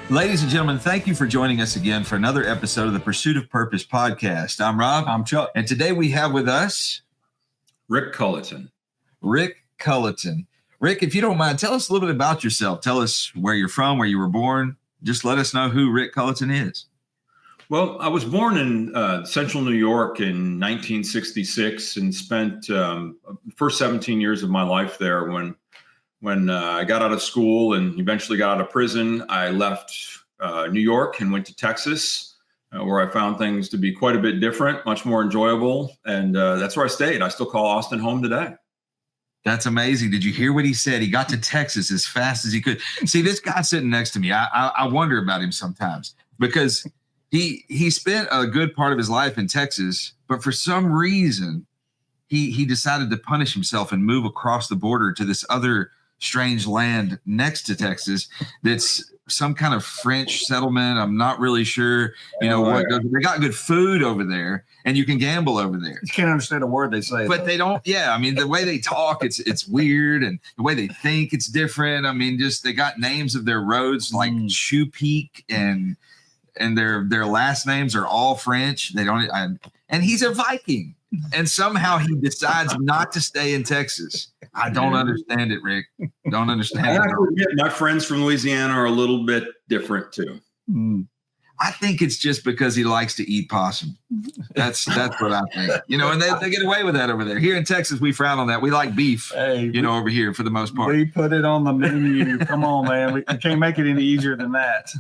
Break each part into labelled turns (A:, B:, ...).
A: Ladies and gentlemen, thank you for joining us again for another episode of the Pursuit of Purpose podcast. I'm Rob.
B: I'm Chuck.
A: And today we have with us
C: Rick Culleton.
A: Rick Culleton. Rick, if you don't mind, tell us a little bit about yourself. Tell us where you're from, where you were born. Just let us know who Rick Culleton is.
C: Well, I was born in central New York in 1966 and spent the first 17 years of my life there. When I got out of school and eventually got out of prison, I left New York and went to Texas, where I found things to be quite a bit different, much more enjoyable. And that's where I stayed. I still call Austin home today.
A: That's amazing. Did you hear what he said? He got to Texas as fast as he could. See, this guy sitting next to me, I wonder about him sometimes because he spent a good part of his life in Texas, but for some reason, he decided to punish himself and move across the border to this other strange land next to Texas that's some kind of French settlement. I'm not really sure, what goes. They got good food over there and you can gamble over there.
B: You can't understand a word they say.
A: But they don't, I mean, the way they talk, it's weird, and the way they think, it's different. I mean, just they got names of their roads like Shoe Peak and their last names are all French. They don't, and he's a Viking. And somehow he decides not to stay in Texas. I don't understand it, Rick. Don't understand it.
C: My friends from Louisiana are a little bit different too.
A: I think it's just because he likes to eat possum. That's what I think. And they get away with that over there. Here in Texas, we frown on that. We like beef, over here for the most part.
B: We put it on the menu. Come on, man. We can't make it any easier than that.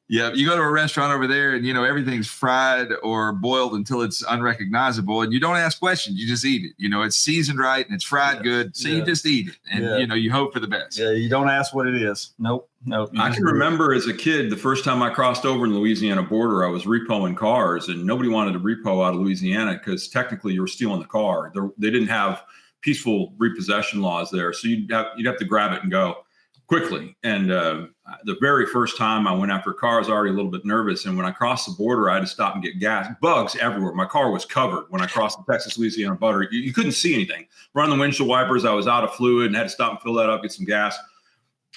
A: Yeah, you go to a restaurant over there and, everything's fried or boiled until it's unrecognizable. And you don't ask questions. You just eat it. It's seasoned right and it's fried good. So you just eat it. And, you hope for the best.
B: Yeah, you don't ask what it is. Nope.
C: I can remember as a kid, the first time I crossed over in the Louisiana border, I was repoing cars and nobody wanted to repo out of Louisiana because technically you were stealing the car. They didn't have peaceful repossession laws there. So you'd have to grab it and go quickly. And the very first time I went after a car, I was already a little bit nervous. And when I crossed the border, I had to stop and get gas. Bugs everywhere. My car was covered when I crossed the Texas-Louisiana border. You couldn't see anything. Run the windshield wipers. I was out of fluid and had to stop and fill that up, get some gas.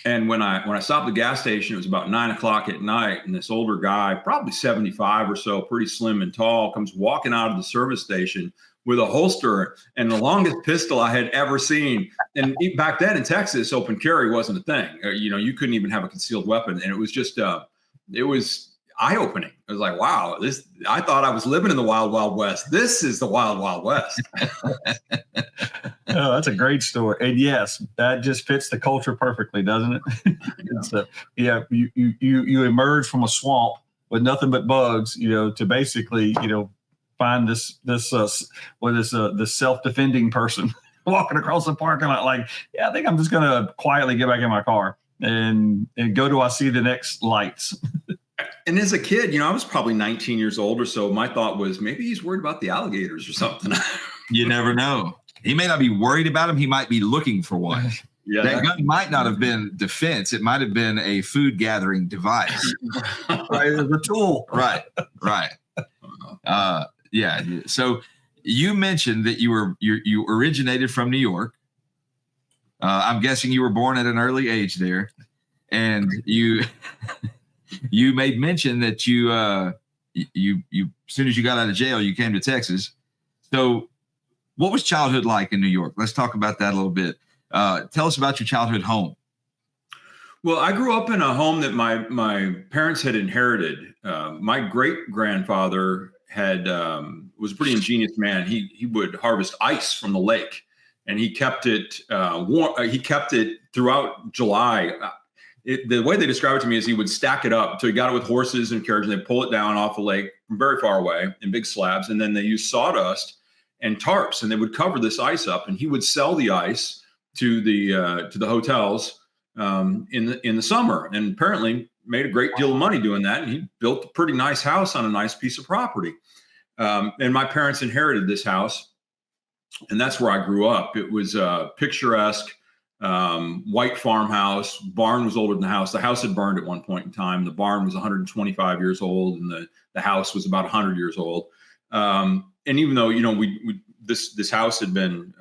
C: And when I stopped at the gas station, it was about 9:00 at night. And this older guy, probably 75 or so, pretty slim and tall, comes walking out of the service station with a holster and the longest pistol I had ever seen. And back then in Texas, open carry wasn't a thing. You couldn't even have a concealed weapon. And it was just, it was eye-opening. It was like, wow, I thought I was living in the wild, wild west. This is the wild, wild west.
B: Oh, that's a great story. And yes, that just fits the culture perfectly, doesn't it? So, you emerge from a swamp with nothing but bugs, to basically, find this self-defending person walking across the parking lot like, I think I'm just going to quietly get back in my car and go to I see the next lights.
C: And as a kid, I was probably 19 years old or so. My thought was maybe he's worried about the alligators or something.
A: You never know. He may not be worried about them. He might be looking for one.
C: Yeah,
A: that gun might not have been defense. It might have been a food gathering device.
B: Right, the tool.
A: Right. Yeah. So you mentioned that you originated from New York. I'm guessing you were born at an early age there, and you made mention that you as soon as you got out of jail, you came to Texas. So what was childhood like in New York? Let's talk about that a little bit. Tell us about your childhood home.
C: Well, I grew up in a home that my parents had inherited. My great grandfather was a pretty ingenious man. He would harvest ice from the lake, and he kept it warm. He kept it throughout July. The way they describe it to me is he would stack it up. So he got it with horses and carriage, and they pull it down off the lake from very far away in big slabs, and then they use sawdust and tarps, and they would cover this ice up, and he would sell the ice to the hotels in the summer, and apparently made a great deal of money doing that. And he built a pretty nice house on a nice piece of property. And my parents inherited this house, and that's where I grew up. It was a picturesque white farmhouse. Barn was older than the house. The house had burned at one point in time. The barn was 125 years old, and the house was about 100 years old. And even though, this house had been,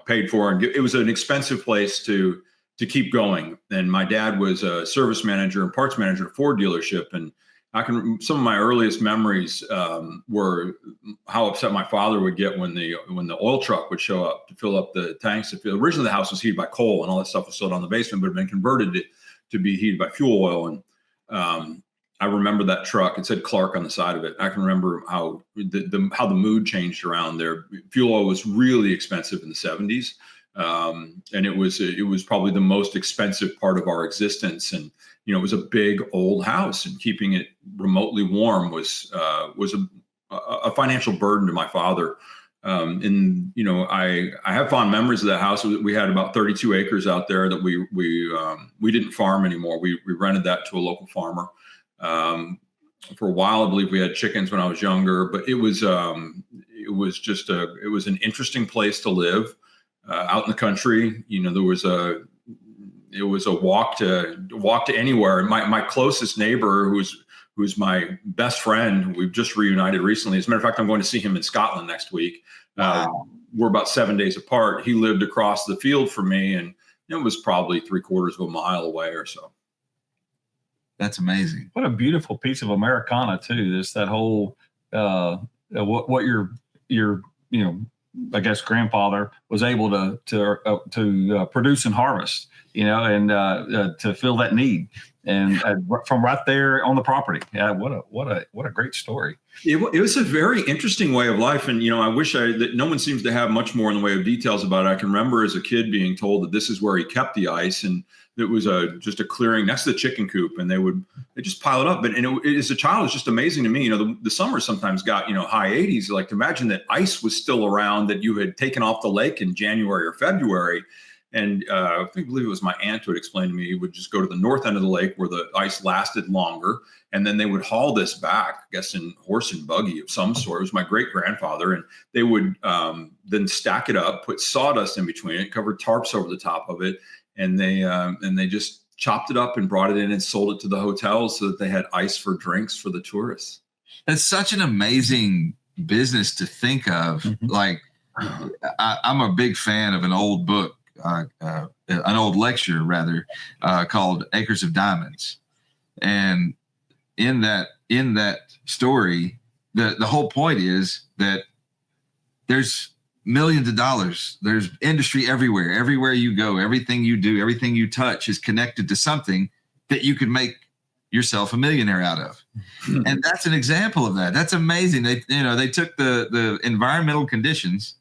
C: paid for, and it was an expensive place to to keep going. And my dad was a service manager and parts manager at a Ford dealership. And some of my earliest memories were how upset my father would get when the oil truck would show up to fill up the tanks. Originally, the house was heated by coal, and all that stuff was still down in the basement, but had been converted to be heated by fuel oil. And I remember that truck. It said Clark on the side of it. I can remember how the mood changed around there. Fuel oil was really expensive in the 70s, and it was probably the most expensive part of our existence. And it was a big old house, and keeping it remotely warm was a financial burden to my father. And I have fond memories of that house. We had about 32 acres out there that we didn't farm anymore. We rented that to a local farmer. For a while, I believe we had chickens when I was younger, but it was an interesting place to live out in the country. It was a walk to anywhere. And my closest neighbor, who's my best friend, we've just reunited recently. As a matter of fact, I'm going to see him in Scotland next week.
A: Wow.
C: We're about 7 days apart. He lived across the field from me, and it was probably 3/4 of a mile away or so.
A: That's amazing.
B: What a beautiful piece of Americana too. This that whole what your I guess grandfather was able to produce and harvest, and to fill that need, and from right there on the property. Yeah, what a great story.
C: It was a very interesting way of life, and I wish that no one seems to have much more in the way of details about it. I can remember as a kid being told that this is where he kept the ice, and it was just a clearing next to the chicken coop, and they just pile it up. But as a child, it's just amazing to me. The summer sometimes got high 80s. Like, to imagine that ice was still around, that you had taken off the lake in January or February. And I believe it was my aunt who had explained to me he would just go to the north end of the lake where the ice lasted longer, and then they would haul this back, I guess in horse and buggy of some sort. It was my great grandfather, and they would then stack it up, put sawdust in between it, covered tarps over the top of it, and they just chopped it up and brought it in and sold it to the hotels so that they had ice for drinks for the tourists.
A: That's such an amazing business to think of.
B: Mm-hmm.
A: Like, I'm a big fan of an old book, an old lecture rather, called Acres of Diamonds. And in that story, the whole point is that there's millions of dollars. There's industry everywhere. Everywhere you go, everything you do, everything you touch is connected to something that you could make yourself a millionaire out of. And that's an example of that. That's amazing. They took the environmental conditions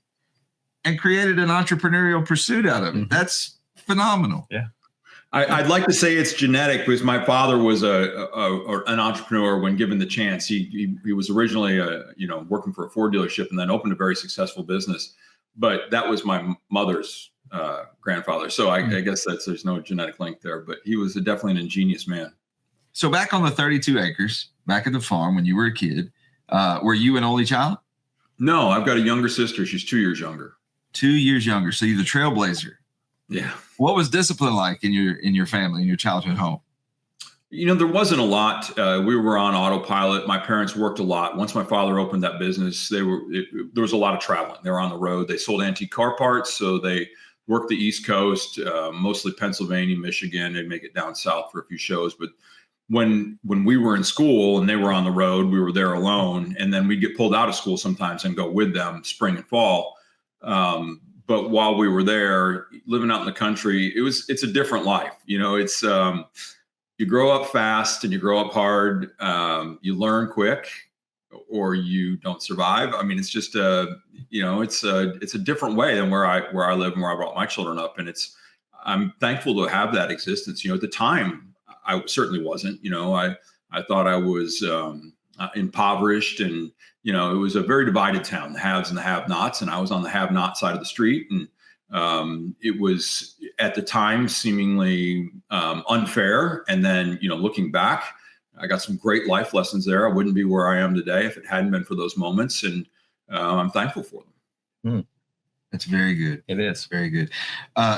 A: and created an entrepreneurial pursuit out of it. That's phenomenal.
B: Yeah.
C: I'd like to say it's genetic, because my father was an entrepreneur when given the chance. He was originally working for a Ford dealership and then opened a very successful business. But that was my mother's grandfather. So I guess there's no genetic link there. But he was definitely an ingenious man.
A: So back on the 32 acres, back at the farm when you were a kid, were you an only child?
C: No, I've got a younger sister. She's 2 years younger. 2
A: years younger. So you're the trailblazer.
C: Yeah.
A: What was discipline like in your family, in your childhood home?
C: There wasn't a lot. We were on autopilot. My parents worked a lot. Once my father opened that business, there was a lot of traveling. They were on the road. They sold antique car parts, so they worked the East Coast, mostly Pennsylvania, Michigan. They'd make it down south for a few shows. But when we were in school and they were on the road, we were there alone. And then we'd get pulled out of school sometimes and go with them spring and fall. But while we were there, living out in the country, it's a different life. It's you grow up fast and you grow up hard. You learn quick, or you don't survive. I mean, it's just it's a different way than where I live and where I brought my children up. And I'm thankful to have that existence. At the time, I certainly wasn't. I thought I was impoverished, and it was a very divided town, the haves and the have-nots, and I was on the have-not side of the street, and it was at the time seemingly unfair. And then looking back, I got some great life lessons there. I wouldn't be where I am today if it hadn't been for those moments, and I'm thankful for them.
A: That's very good.
B: It is
A: very good.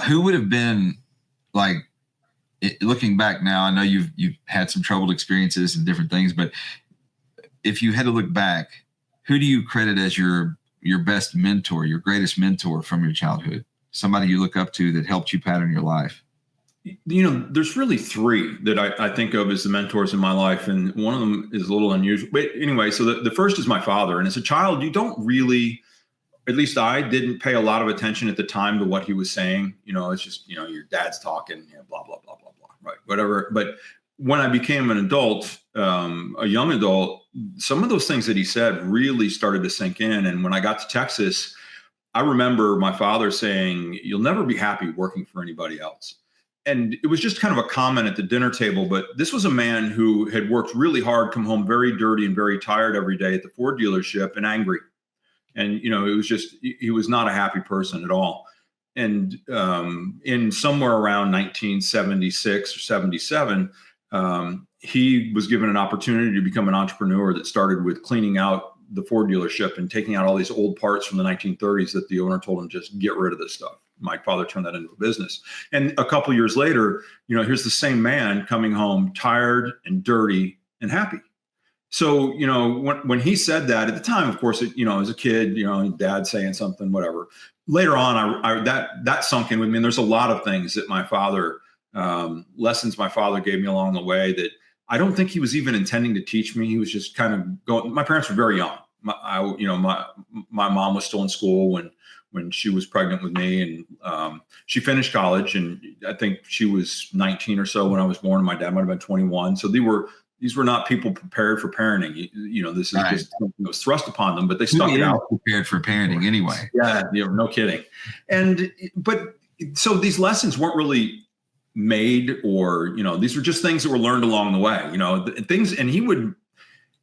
A: Who would have been, like, looking back now, I know you've had some troubled experiences and different things, but if you had to look back, who do you credit as your best mentor, your greatest mentor from your childhood? Somebody you look up to that helped you pattern your life?
C: There's really three that I think of as the mentors in my life. And one of them is a little unusual. But anyway, so the first is my father. And as a child, you don't really, at least I didn't pay a lot of attention at the time to what he was saying. It's just, your dad's talking, blah, blah, blah, blah, blah, right? Whatever. But when I became an adult, a young adult, some of those things that he said really started to sink in. And when I got to Texas, I remember my father saying, "You'll never be happy working for anybody else." And it was just kind of a comment at the dinner table, but this was a man who had worked really hard, come home very dirty and very tired every day at the Ford dealership and angry. And, it was just, he was not a happy person at all. And in somewhere around 1976 or 77, he was given an opportunity to become an entrepreneur that started with cleaning out the Ford dealership and taking out all these old parts from the 1930s that the owner told him, just get rid of this stuff. My father turned that into a business. And a couple years later, here's the same man coming home tired and dirty and happy. So, when he said that at the time, of course, as a kid, dad saying something, whatever. Later on, that sunk in with me. And there's a lot of things that my father, lessons my father gave me along the way that I don't think he was even intending to teach me. He was just kind of going. My parents were very young. My mom was still in school when she was pregnant with me, and she finished college, and I think she was 19 or so when I was born, and my dad might have been 21. So these were not people prepared for parenting. This is just something that was thrust upon them, but they stuck it out.
A: Prepared for parenting anyway.
C: Yeah, no kidding. But so these lessons weren't really made, or these were just things that were learned along the way. Things, and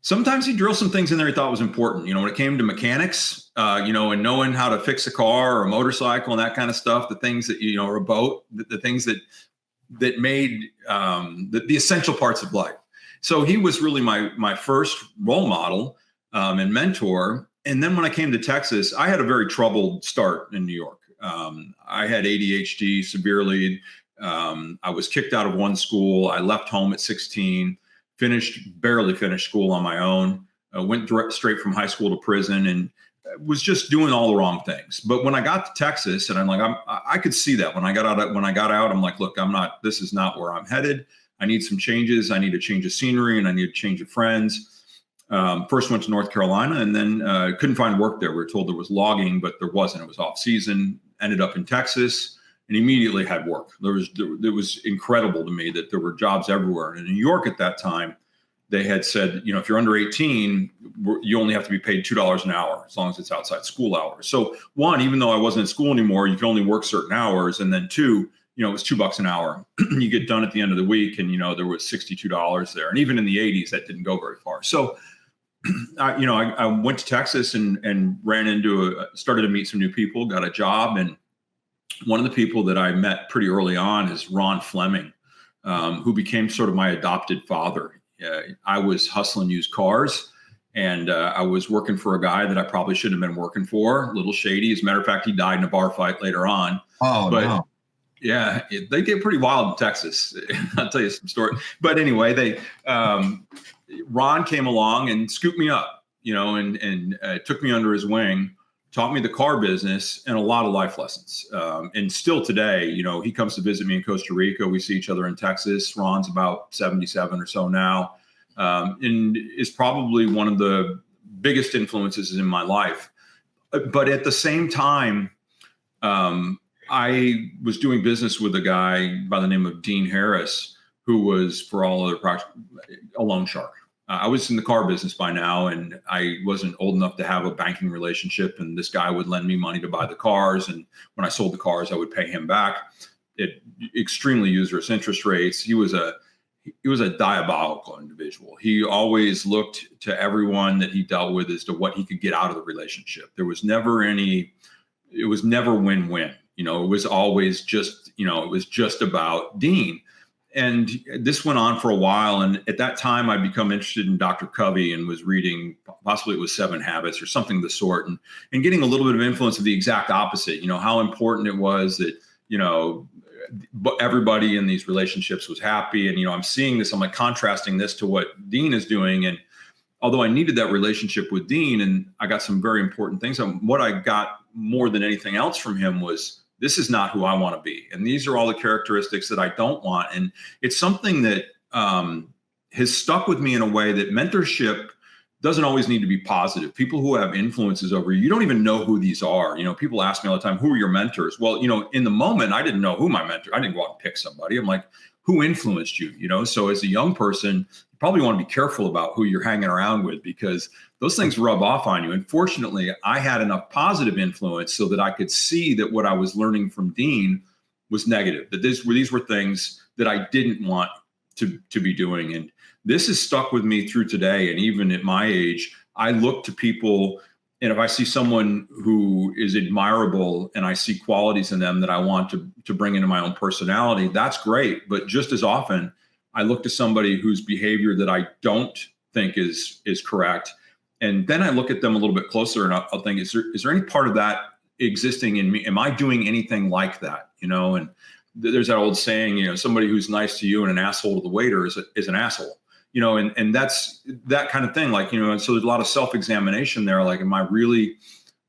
C: sometimes he'd drill some things in there he thought was important. When it came to mechanics, and knowing how to fix a car or a motorcycle and that kind of stuff, the things that, or a boat, the things that made the essential parts of life. So he was really my first role model and mentor. And then when I came to Texas, I had a very troubled start in New York. I had ADHD severely. I was kicked out of one school. I left home at 16. Barely finished school on my own, went straight from high school to prison, and was just doing all the wrong things. But when I got to Texas, and I could see that when I got out, I'm like, look, this is not where I'm headed. I need some changes. I need a change of scenery, and I need a change of friends. First went to North Carolina, and then couldn't find work there. We were told there was logging, but there wasn't. It was off season. Ended up in Texas. And immediately had work. It was incredible to me that there were jobs everywhere. And in New York at that time, they had said, if you're under 18, you only have to be paid $2 an hour as long as it's outside school hours. So one, even though I wasn't in school anymore, you can only work certain hours. And then two, it was $2 an hour. You get done at the end of the week, and there was $62 there. And even in the 80s, that didn't go very far. So I went to Texas and started to meet some new people, got a job. And one of the people that I met pretty early on is Ron Fleming, who became sort of my adopted father. I was hustling used cars, and I was working for a guy that I probably shouldn't have been working for. A little shady. As a matter of fact, he died in a bar fight later on.
A: Oh, but no.
C: Yeah, they get pretty wild in Texas. I'll tell you some story. But anyway, Ron came along and scooped me up, and took me under his wing. Taught me the car business and a lot of life lessons. And still today, he comes to visit me in Costa Rica. We see each other in Texas. Ron's about 77 or so now, and is probably one of the biggest influences in my life. But at the same time, I was doing business with a guy by the name of Dean Harris, who was, for all other practice, a loan shark. I was in the car business by now, and I wasn't old enough to have a banking relationship. And this guy would lend me money to buy the cars. And when I sold the cars, I would pay him back at extremely usurious interest rates. He was a diabolical individual. He always looked to everyone that he dealt with as to what he could get out of the relationship. It was never win-win. It was always just, it was just about Dean. And this went on for a while. And at that time, I'd become interested in Dr. Covey and was reading, possibly it was 7 Habits or something of the sort, and getting a little bit of influence of the exact opposite, how important it was that, everybody in these relationships was happy. And, I'm seeing this, I'm like contrasting this to what Dean is doing. And although I needed that relationship with Dean, and I got some very important things, what I got more than anything else from him was this is not who I want to be. And these are all the characteristics that I don't want. And it's something that has stuck with me in a way that mentorship doesn't always need to be positive. People who have influences over you, you don't even know who these are. You know, people ask me all the time, who are your mentors? Well, you know, in the moment, I didn't know who my mentor, I didn't go out and pick somebody. I'm like, who influenced you? You know, so as a young person, you probably want to be careful about who you're hanging around with, because those things rub off on you. And fortunately, I had enough positive influence so that I could see that what I was learning from Dean was negative, that these were things that I didn't want to be doing. And this has stuck with me through today. And even at my age, I look to people, and if I see someone who is admirable and I see qualities in them that I want to bring into my own personality, that's great. But just as often, I look to somebody whose behavior that I don't think is correct. And then I look at them a little bit closer and I'll think, is there any part of that existing in me? Am I doing anything like that? You know, and there's that old saying, you know, somebody who's nice to you and an asshole to the waiter is an asshole. You know, and that's that kind of thing. Like, you know, and so there's a lot of self-examination there. Like, am I really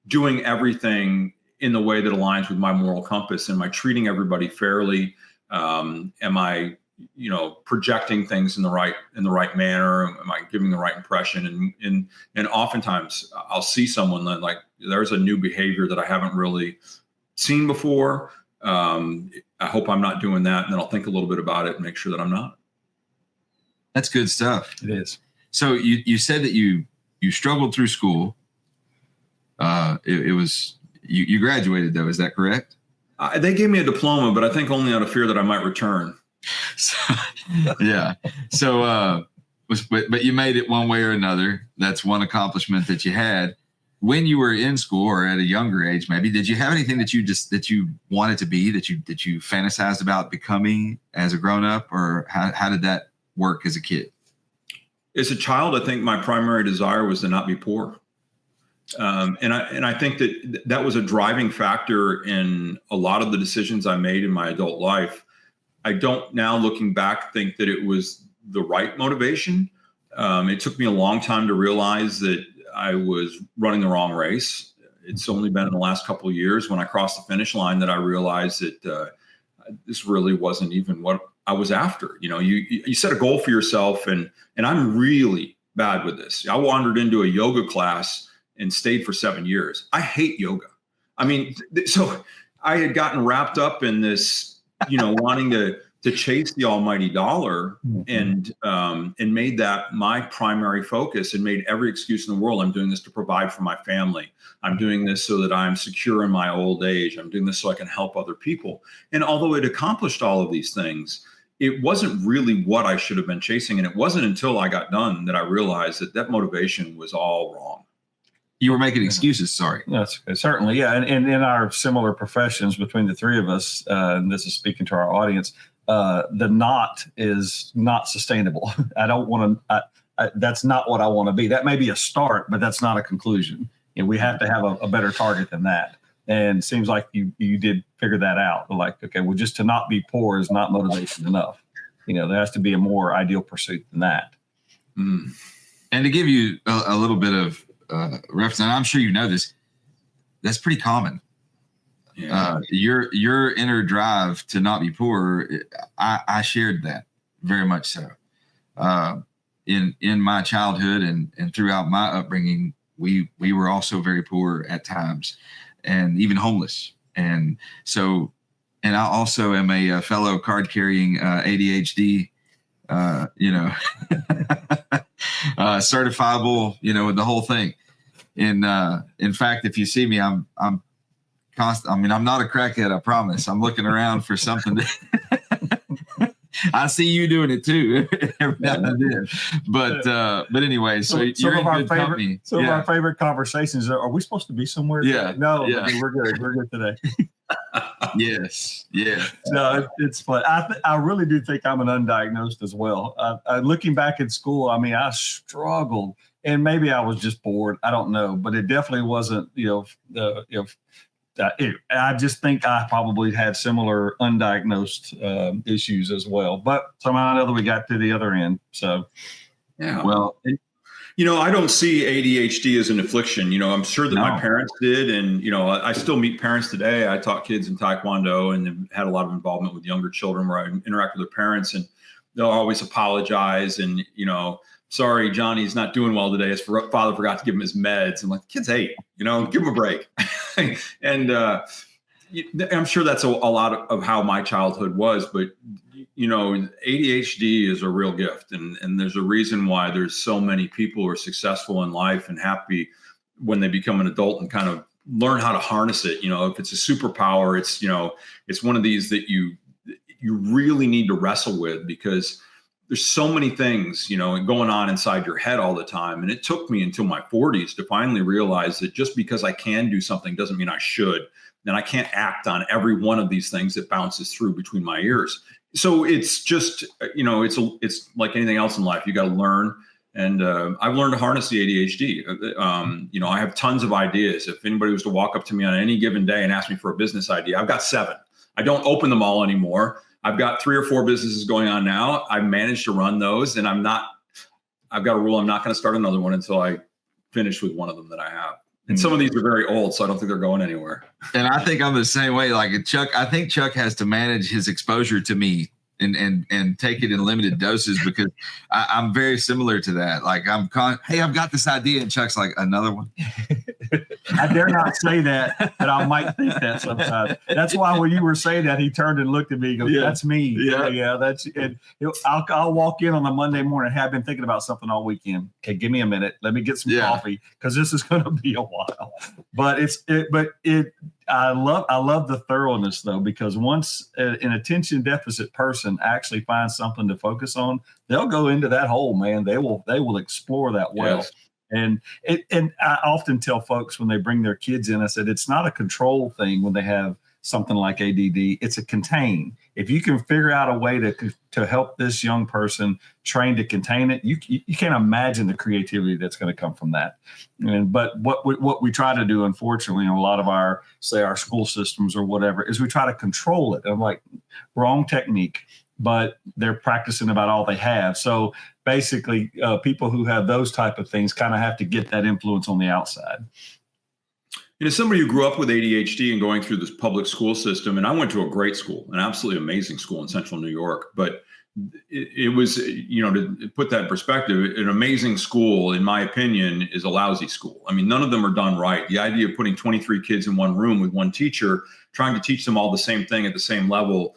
C: doing everything in the way that aligns with my moral compass? Am I treating everybody fairly? Am I, you know, projecting things in the right manner? Am I giving the right impression? And oftentimes I'll see someone that, like, there's a new behavior that I haven't really seen before. I hope I'm not doing that. And then I'll think a little bit about it and make sure that I'm not.
A: That's good stuff.
B: It is.
A: So you said that you struggled through school. It was you graduated though. Is that correct?
C: They gave me a diploma, but I think only out of fear that I might return.
A: So, yeah. So, but you made it one way or another. That's one accomplishment that you had. When you were in school or at a younger age, maybe, did you have anything that you wanted to be, that you fantasized about becoming as a grown up, or how did that work as a kid?
C: As a child, I think my primary desire was to not be poor. And I think that was a driving factor in a lot of the decisions I made in my adult life. I don't now, looking back, think that it was the right motivation. It took me a long time to realize that I was running the wrong race. It's only been in the last couple of years when I crossed the finish line that I realized that this really wasn't even what I was after. You know, you set a goal for yourself, and I'm really bad with this. I wandered into a yoga class and stayed for 7 years. I hate yoga. I mean, so I had gotten wrapped up in this, you know, wanting to chase the almighty dollar, and made that my primary focus, and made every excuse in the world. I'm doing this to provide for my family. I'm doing this so that I'm secure in my old age. I'm doing this so I can help other people. And although it accomplished all of these things, it wasn't really what I should have been chasing. And it wasn't until I got done that I realized that motivation was all wrong.
A: You were making excuses. Sorry.
B: That's certainly. Yeah. And in our similar professions between the three of us, and this is speaking to our audience, the not is not sustainable. I don't want to, that's not what I want to be. That may be a start, but that's not a conclusion. And we have to have a better target than that. And it seems like you did figure that out. Like, okay, well, just to not be poor is not motivation enough. You know, there has to be a more ideal pursuit than that.
A: Mm. And to give you a little bit of reference, and I'm sure you know this, that's pretty common. Yeah. Your inner drive to not be poor, I shared that very much so. In my childhood and throughout my upbringing, we were also very poor at times, and even homeless. And so, and I also am a fellow card carrying ADHD, certifiable, with the whole thing. And in fact, if you see me, I'm constant. I mean, I'm not a crackhead, I promise. I'm looking around for something. I see you doing it too every now and then. But anyway, so you're in good company.
B: Some of our favorite conversations are we supposed to be somewhere?
A: Yeah.
B: No, yeah. We're good. We're good today.
A: Yes. Yeah.
B: No, it's fun. I really do think I'm an undiagnosed as well. Looking back at school, I mean, I struggled, and maybe I was just bored. I don't know, but it definitely wasn't. I just think I probably had similar undiagnosed issues as well. But somehow or another, we got to the other end. So,
C: yeah.
A: Well,
C: I don't see ADHD as an affliction. I'm sure that my parents did. And, I still meet parents today. I taught kids in Taekwondo and had a lot of involvement with younger children where I interact with their parents, and they'll always apologize. And, sorry, Johnny's not doing well today. His father forgot to give him his meds. I'm like, kids hate, give him a break. And I'm sure that's a lot of how my childhood was. But, ADHD is a real gift. And there's a reason why there's so many people who are successful in life and happy when they become an adult and kind of learn how to harness it. If it's a superpower, it's one of these that you really need to wrestle with, because there's so many things, going on inside your head all the time. And it took me until my 40s to finally realize that just because I can do something doesn't mean I should. And I can't act on every one of these things that bounces through between my ears. So it's just, it's like anything else in life. You got to learn. And I've learned to harness the ADHD. I have tons of ideas. If anybody was to walk up to me on any given day and ask me for a business idea, I've got 7. I don't open them all anymore. I've got 3 or 4 businesses going on now. I've managed to run those, and I've got a rule. I'm not going to start another one until I finish with one of them that I have. And some of these are very old, so I don't think they're going anywhere.
A: And I think I'm the same way. Like I think Chuck has to manage his exposure to me and take it in limited doses, because I'm very similar to that. Like hey, I've got this idea, and Chuck's like, another one.
B: I dare not say that, but I might think that sometimes. That's why when you were saying that, he turned and looked at me and goes, that's me. Yeah, that's it. I'll walk in on a Monday morning, have been thinking about something all weekend. Okay, give me a minute. Let me get some coffee, because this is going to be a while. But I love the thoroughness, though, because once an attention deficit person actually finds something to focus on, they'll go into that hole, man. They will explore that well.
C: Yes.
B: And I often tell folks when they bring their kids in, I said, it's not a control thing when they have something like ADD. It's a contain. If you can figure out a way to help this young person train to contain it, you can't imagine the creativity that's going to come from that. But what we try to do, unfortunately, in a lot of our school systems or whatever, is we try to control it. I'm like, wrong technique, but they're practicing about all they have. So basically, people who have those type of things kind of have to get that influence on the outside.
C: As somebody who grew up with ADHD and going through this public school system, and I went to a great school, an absolutely amazing school in central New York, but it was, to put that in perspective, an amazing school, in my opinion, is a lousy school. I mean, none of them are done right. The idea of putting 23 kids in one room with one teacher, trying to teach them all the same thing at the same level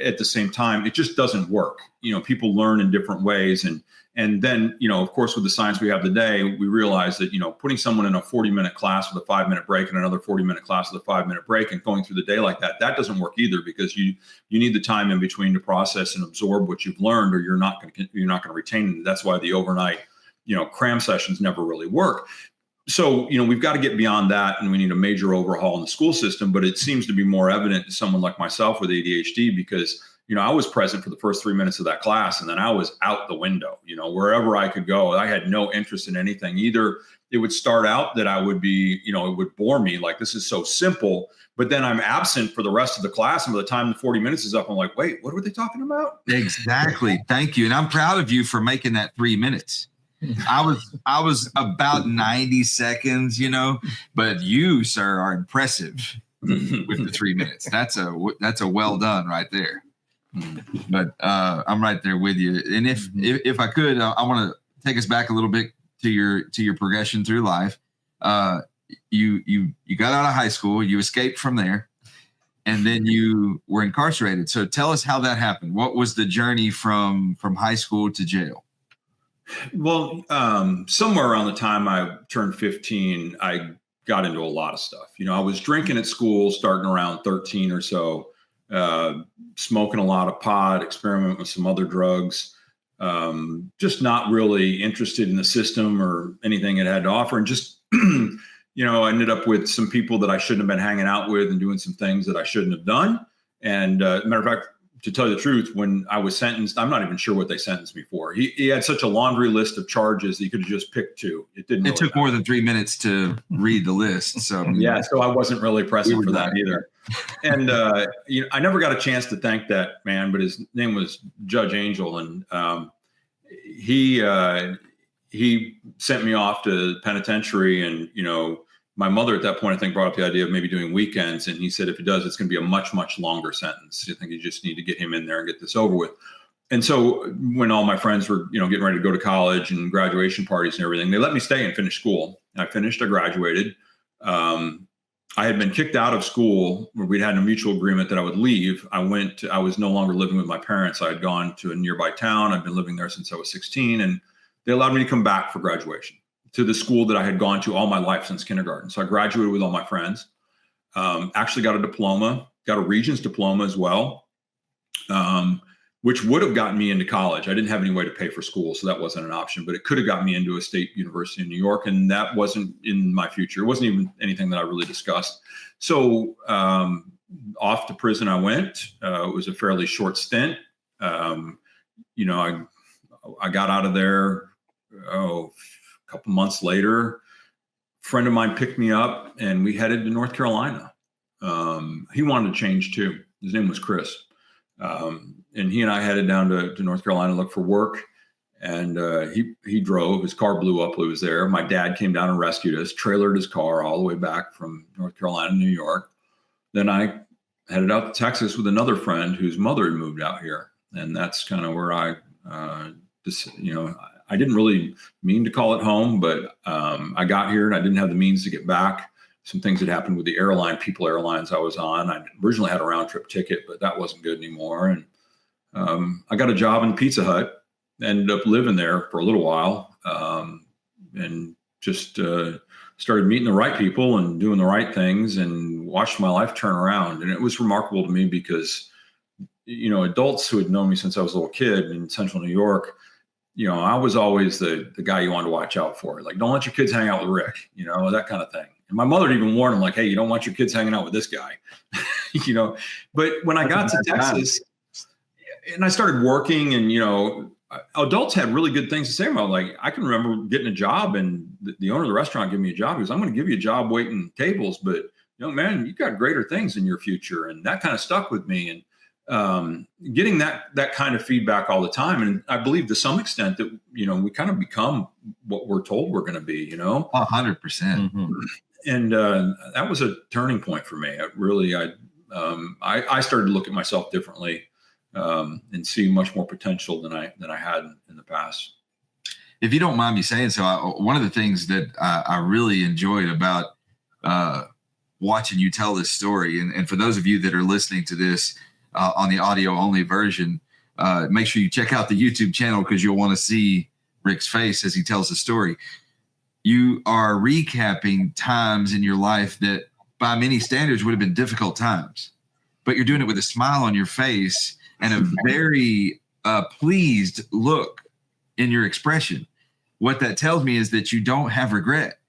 C: at the same time, it just doesn't work. People learn in different ways. And then, of course, with the science we have today, we realize that, putting someone in a 40-minute class with a 5-minute break and another 40-minute class with a 5-minute break and going through the day like that doesn't work either, because you need the time in between to process and absorb what you've learned, or you're not going to retain it. That's why the overnight, cram sessions never really work. So, we've got to get beyond that, and we need a major overhaul in the school system. But it seems to be more evident to someone like myself with ADHD, because I was present for the first 3 minutes of that class, and then I was out the window, wherever I could go. I had no interest in anything. Either it would start out that I would be, it would bore me, like, this is so simple, but then I'm absent for the rest of the class. And by the time the 40 minutes is up, I'm like, wait, what were they talking about?
A: Exactly. Thank you. And I'm proud of you for making that 3 minutes. I was about 90 seconds, but you, sir, are impressive with the 3 minutes. That's a well done right there. But I'm right there with you. And if I could, I want to take us back a little bit to your progression through life. You got out of high school, you escaped from there, and then you were incarcerated. So tell us how that happened. What was the journey from high school to jail?
C: Well, somewhere around the time I turned 15, I got into a lot of stuff. I was drinking at school starting around 13 or so. Smoking a lot of pot, experimenting with some other drugs, just not really interested in the system or anything it had to offer. And just, I ended up with some people that I shouldn't have been hanging out with and doing some things that I shouldn't have done. And matter of fact, to tell you the truth, when I was sentenced, I'm not even sure what they sentenced me for. He had such a laundry list of charges that he could have just picked 2. It didn't.
A: It took more than 3 minutes to read the list. So
C: so I wasn't really pressing for that either. And I never got a chance to thank that man, but his name was Judge Angel, and he he sent me off to penitentiary, and my mother at that point, I think, brought up the idea of maybe doing weekends. And he said, if it does, it's going to be a much, much longer sentence. I think you just need to get him in there and get this over with. And so when all my friends were, getting ready to go to college and graduation parties and everything, they let me stay and finish school. I finished, I graduated. I had been kicked out of school where we'd had a mutual agreement that I would leave. I was no longer living with my parents. I had gone to a nearby town. I'd been living there since I was 16, and they allowed me to come back for graduation to the school that I had gone to all my life since kindergarten. So I graduated with all my friends, actually got a diploma, got a Regents diploma as well, which would have gotten me into college. I didn't have any way to pay for school, so that wasn't an option, but it could have got me into a state university in New York, and that wasn't in my future. It wasn't even anything that I really discussed. So off to prison I went. It was a fairly short stint. I got out of there, a couple months later. A friend of mine picked me up, and we headed to North Carolina. He wanted to change too. His name was Chris. And he and I headed down to North Carolina to look for work. And he drove. His car blew up while he was there. My dad came down and rescued us, trailered his car all the way back from North Carolina to New York. Then I headed out to Texas with another friend whose mother had moved out here. And that's kind of where I didn't really mean to call it home, but I got here and I didn't have the means to get back. Some things had happened with the People Airlines I was on. I originally had a round trip ticket, but that wasn't good anymore. And I got a job in Pizza Hut, ended up living there for a little while, and just started meeting the right people and doing the right things, and watched my life turn around. And it was remarkable to me because, adults who had known me since I was a little kid in central New York, I was always the guy you wanted to watch out for. Like, don't let your kids hang out with Rick, that kind of thing. And my mother even warned him, like, hey, you don't want your kids hanging out with this guy, But when I got to Texas and I started working, and, adults had really good things to say about, like, I can remember getting a job, and the owner of the restaurant gave me a job. He goes, I'm going to give you a job waiting tables, but young man, you got greater things in your future. And that kind of stuck with me. And getting that kind of feedback all the time. And I believe to some extent that, we kind of become what we're told we're going to be,
A: 100%.
B: Mm-hmm.
C: And that was a turning point for me. I started to look at myself differently, and see much more potential than I had in the past.
A: If you don't mind me saying so, one of the things that I really enjoyed about watching you tell this story, and for those of you that are listening to this on the audio only version, make sure you check out the YouTube channel, because you'll want to see Rick's face as he tells the story. You are recapping times in your life that by many standards would have been difficult times, but you're doing it with a smile on your face and a very pleased look in your expression. What that tells me is that you don't have regret,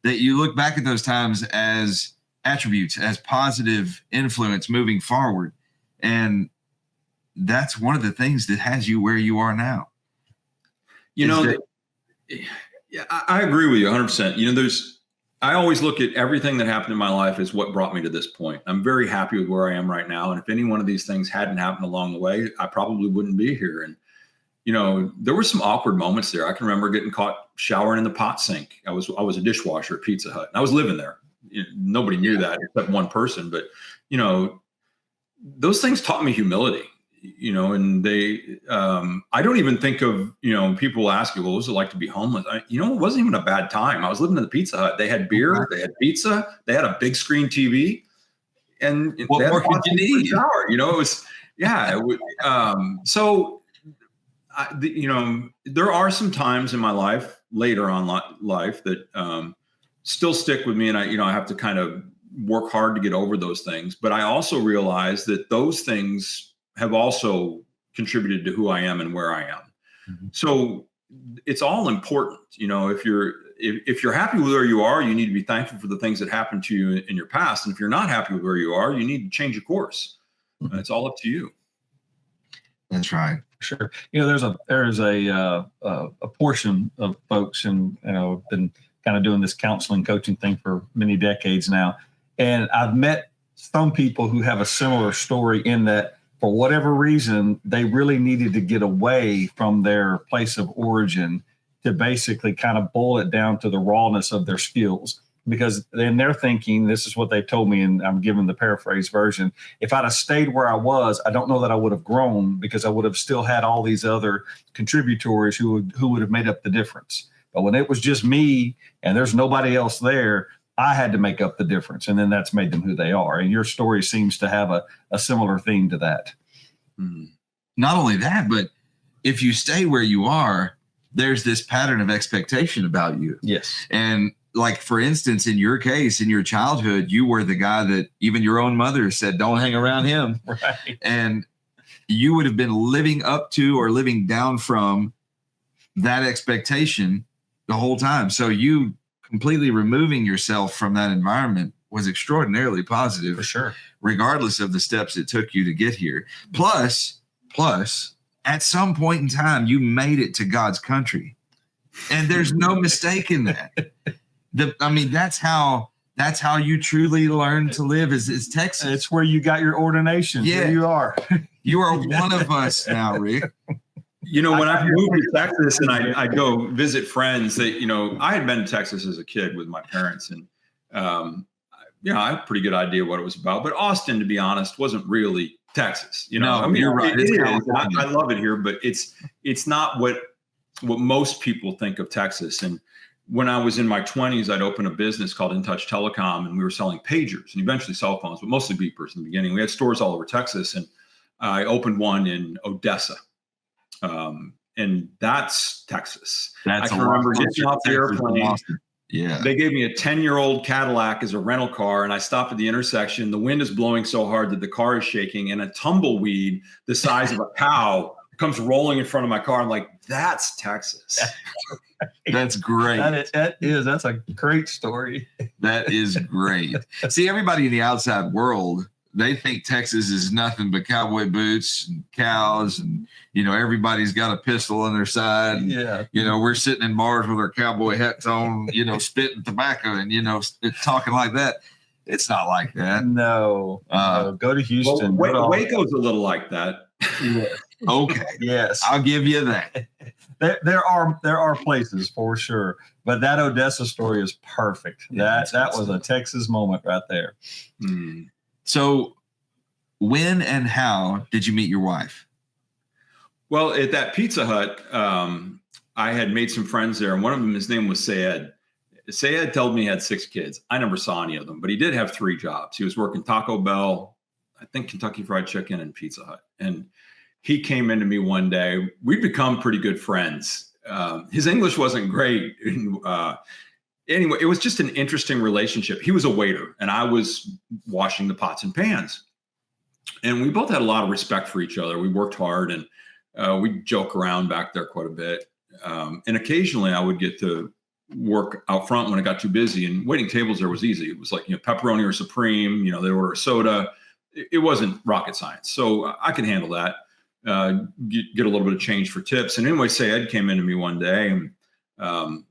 A: that you look back at those times as attributes, as positive influence moving forward. And that's one of the things that has you where you are now.
C: Yeah, I agree with you 100%. I always look at everything that happened in my life as what brought me to this point. I'm very happy with where I am right now. And if any one of these things hadn't happened along the way, I probably wouldn't be here. And, there were some awkward moments there. I can remember getting caught showering in the pot sink. I was a dishwasher at Pizza Hut, and I was living there. Nobody knew that except one person, but, those things taught me humility. And they, I don't even think of, people ask you, well, what was it like to be homeless? It wasn't even a bad time. I was living in the Pizza Hut. They had beer, they had pizza, they had a big screen TV, and
A: what more could you need?
C: Shower. It was, yeah. There are some times in my life later on life that still stick with me. And I have to kind of work hard to get over those things. But I also realize that those things have also contributed to who I am and where I am. Mm-hmm. So it's all important. If you're happy with where you are, you need to be thankful for the things that happened to you in your past. And if you're not happy with where you are, you need to change your course. Mm-hmm. It's all up to you.
A: That's right.
B: Sure. There's a portion of folks, and I've been kind of doing this counseling coaching thing for many decades now. And I've met some people who have a similar story in that, for whatever reason, they really needed to get away from their place of origin to basically kind of boil it down to the rawness of their skills. Because then they're thinking, this is what they told me, and I'm giving the paraphrase version. If I'd have stayed where I was, I don't know that I would have grown, because I would have still had all these other contributors who would have made up the difference. But when it was just me and there's nobody else there, I had to make up the difference. And then that's made them who they are. And your story seems to have a similar theme to that.
A: Not only that, but if you stay where you are, there's this pattern of expectation about you.
B: Yes.
A: And like, for instance, in your case, in your childhood, you were the guy that even your own mother said, don't hang around him.
B: Right.
A: And you would have been living up to or living down from that expectation the whole time. So you completely removing yourself from that environment was extraordinarily positive.
B: For sure.
A: Regardless of the steps it took you to get here. Plus, at some point in time, you made it to God's country. And there's no mistake in that. That's how you truly learn to live is Texas.
B: It's where you got your ordination.
A: Yeah.
B: There you are.
A: You are one of us now, Rick.
C: When I moved to Texas and I go visit friends that, I had been to Texas as a kid with my parents, and, I had a pretty good idea what it was about. But Austin, to be honest, wasn't really Texas.
A: No, you're right.
C: It is. I love it here, but it's not what most people think of Texas. And when I was in my 20s, I'd opened a business called In Touch Telecom, and we were selling pagers and eventually cell phones, but mostly beepers in the beginning. We had stores all over Texas, and I opened one in Odessa. And that's Texas. I can remember getting off the airplane.
A: Yeah.
C: They gave me a 10-year-old Cadillac as a rental car, and I stopped at the intersection. The wind is blowing so hard that the car is shaking, and a tumbleweed the size of a cow comes rolling in front of my car. I'm like, that's Texas.
A: That's great.
B: That's a great story.
A: That is great. See, everybody in the outside world, they think Texas is nothing but cowboy boots and cows, and everybody's got a pistol on their side.
B: Yeah.
A: We're sitting in bars with our cowboy hats on, spitting tobacco and talking like that. It's not like that.
B: No. Go to Houston.
C: Well, Waco's a little like that.
B: Yeah.
A: Okay.
B: Yes.
A: I'll give you that.
B: There are places for sure, but that Odessa story is perfect.
A: Yeah,
B: that was a Texas moment right there.
A: So when and how did you meet your wife?
C: Well, at that Pizza Hut, I had made some friends there, and one of them, his name was Sayed. Sayed told me he had 6 kids. I never saw any of them, but he did have 3 jobs. He was working Taco Bell, I think Kentucky Fried Chicken, and Pizza Hut. And he came into me one day. We'd become pretty good friends. His English wasn't great. Anyway, it was just an interesting relationship. He was a waiter, and I was washing the pots and pans. And we both had a lot of respect for each other. We worked hard, and we'd joke around back there quite a bit. And occasionally I would get to work out front when it got too busy, and waiting tables there was easy. It was like, pepperoni or supreme, they order a soda. It wasn't rocket science. So I could handle that. Get a little bit of change for tips. And anyway, Sayed came into me one day, and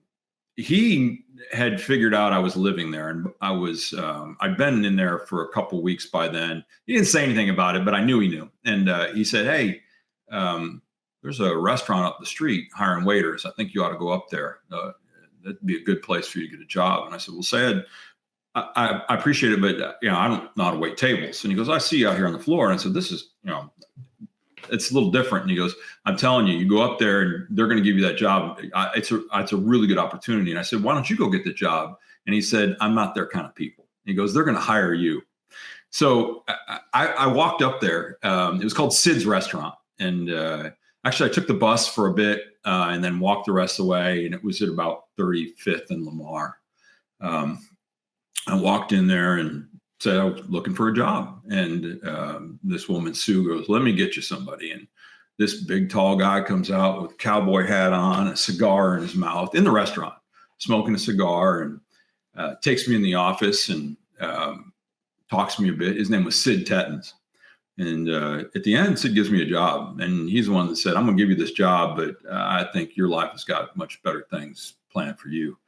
C: he had figured out I was living there, and I'd been in there for a couple of weeks by then. He didn't say anything about it, but I knew he knew. And he said, "Hey, there's a restaurant up the street hiring waiters. I think you ought to go up there. That'd be a good place for you to get a job." And I said, "Well, Sayed, I appreciate it, but I don't know how to wait tables." And he goes, "I see you out here on the floor." And I said, "This is, it's a little different." And he goes, "I'm telling you, you go up there and they're going to give you that job. It's a really good opportunity." And I said, "Why don't you go get the job?" And he said, "I'm not their kind of people." He goes, "They're going to hire you." So I walked up there. It was called Sid's Restaurant. And actually I took the bus for a bit and then walked the rest of the way. And it was at about 35th and Lamar. I walked in there and said I was looking for a job. And this woman, Sue, goes, "Let me get you somebody." And this big, tall guy comes out with a cowboy hat on, a cigar in his mouth in the restaurant, smoking a cigar, and takes me in the office and talks to me a bit. His name was Sid Tettons. And at the end, Sid gives me a job. And he's the one that said, "I'm going to give you this job, but I think your life has got much better things planned for you."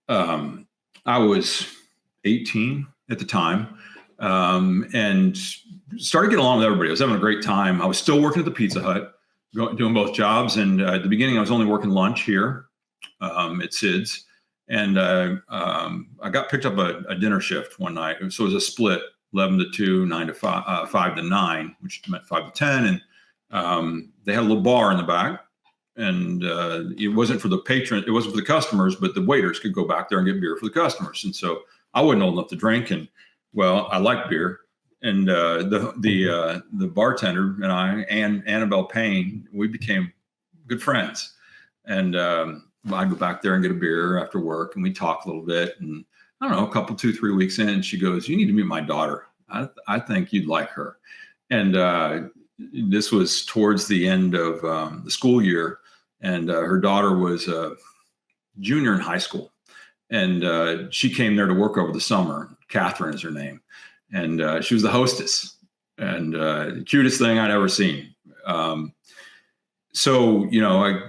C: I was 18 at the time, and started getting along with everybody. I was having a great time. I was still working at the Pizza Hut, doing both jobs. And at the beginning, I was only working lunch here. at Sid's. And I got picked up a dinner shift one night. So it was a split, 11 to 2, 9 to 5, 5 to 9, which meant 5 to 10. And they had a little bar in the back. And it wasn't for the patron, it wasn't for the customers, but the waiters could go back there and get beer for the customers. And so I wasn't old enough to drink. And well, I liked beer. And the bartender and I, and Annabelle Payne, we became good friends. And I'd go back there and get a beer after work, and we talk a little bit. And I don't know, a couple, 2-3 weeks in, she goes, "You need to meet my daughter. I think you'd like her." And this was towards the end of the school year, and her daughter was a junior in high school, and she came there to work over the summer. Catherine is her name, and she was the hostess, and the cutest thing I'd ever seen. So, I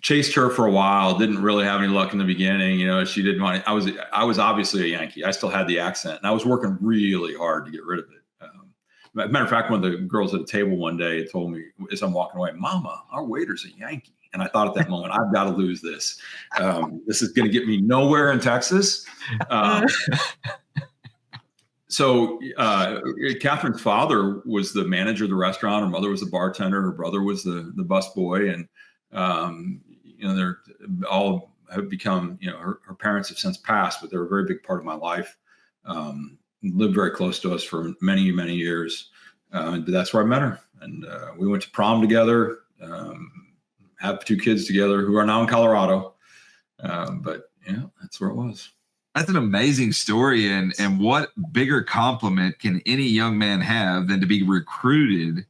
C: chased her for a while, didn't really have any luck in the beginning. She didn't want to, I was obviously a Yankee. I still had the accent, and I was working really hard to get rid of it. As a matter of fact, one of the girls at the table one day told me as I'm walking away, "Mama, our waiter's a Yankee." And I thought at that moment, I've got to lose this. This is going to get me nowhere in Texas. So Catherine's father was the manager of the restaurant. Her mother was the bartender. Her brother was the busboy. And, they're all have become, her parents have since passed, but they're a very big part of my life. Lived very close to us for many, many years. But that's where I met her. And we went to prom together, have 2 kids together who are now in Colorado. But that's where it was.
A: That's an amazing story. And what bigger compliment can any young man have than to be recruited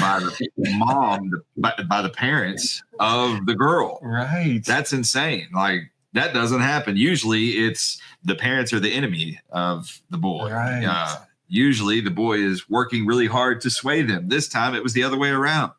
A: by the mom, by the parents of the girl?
B: Right.
A: That's insane. Like, that doesn't happen. Usually it's the parents are the enemy of the boy.
B: Right.
A: Usually the boy is working really hard to sway them. This time it was the other way around.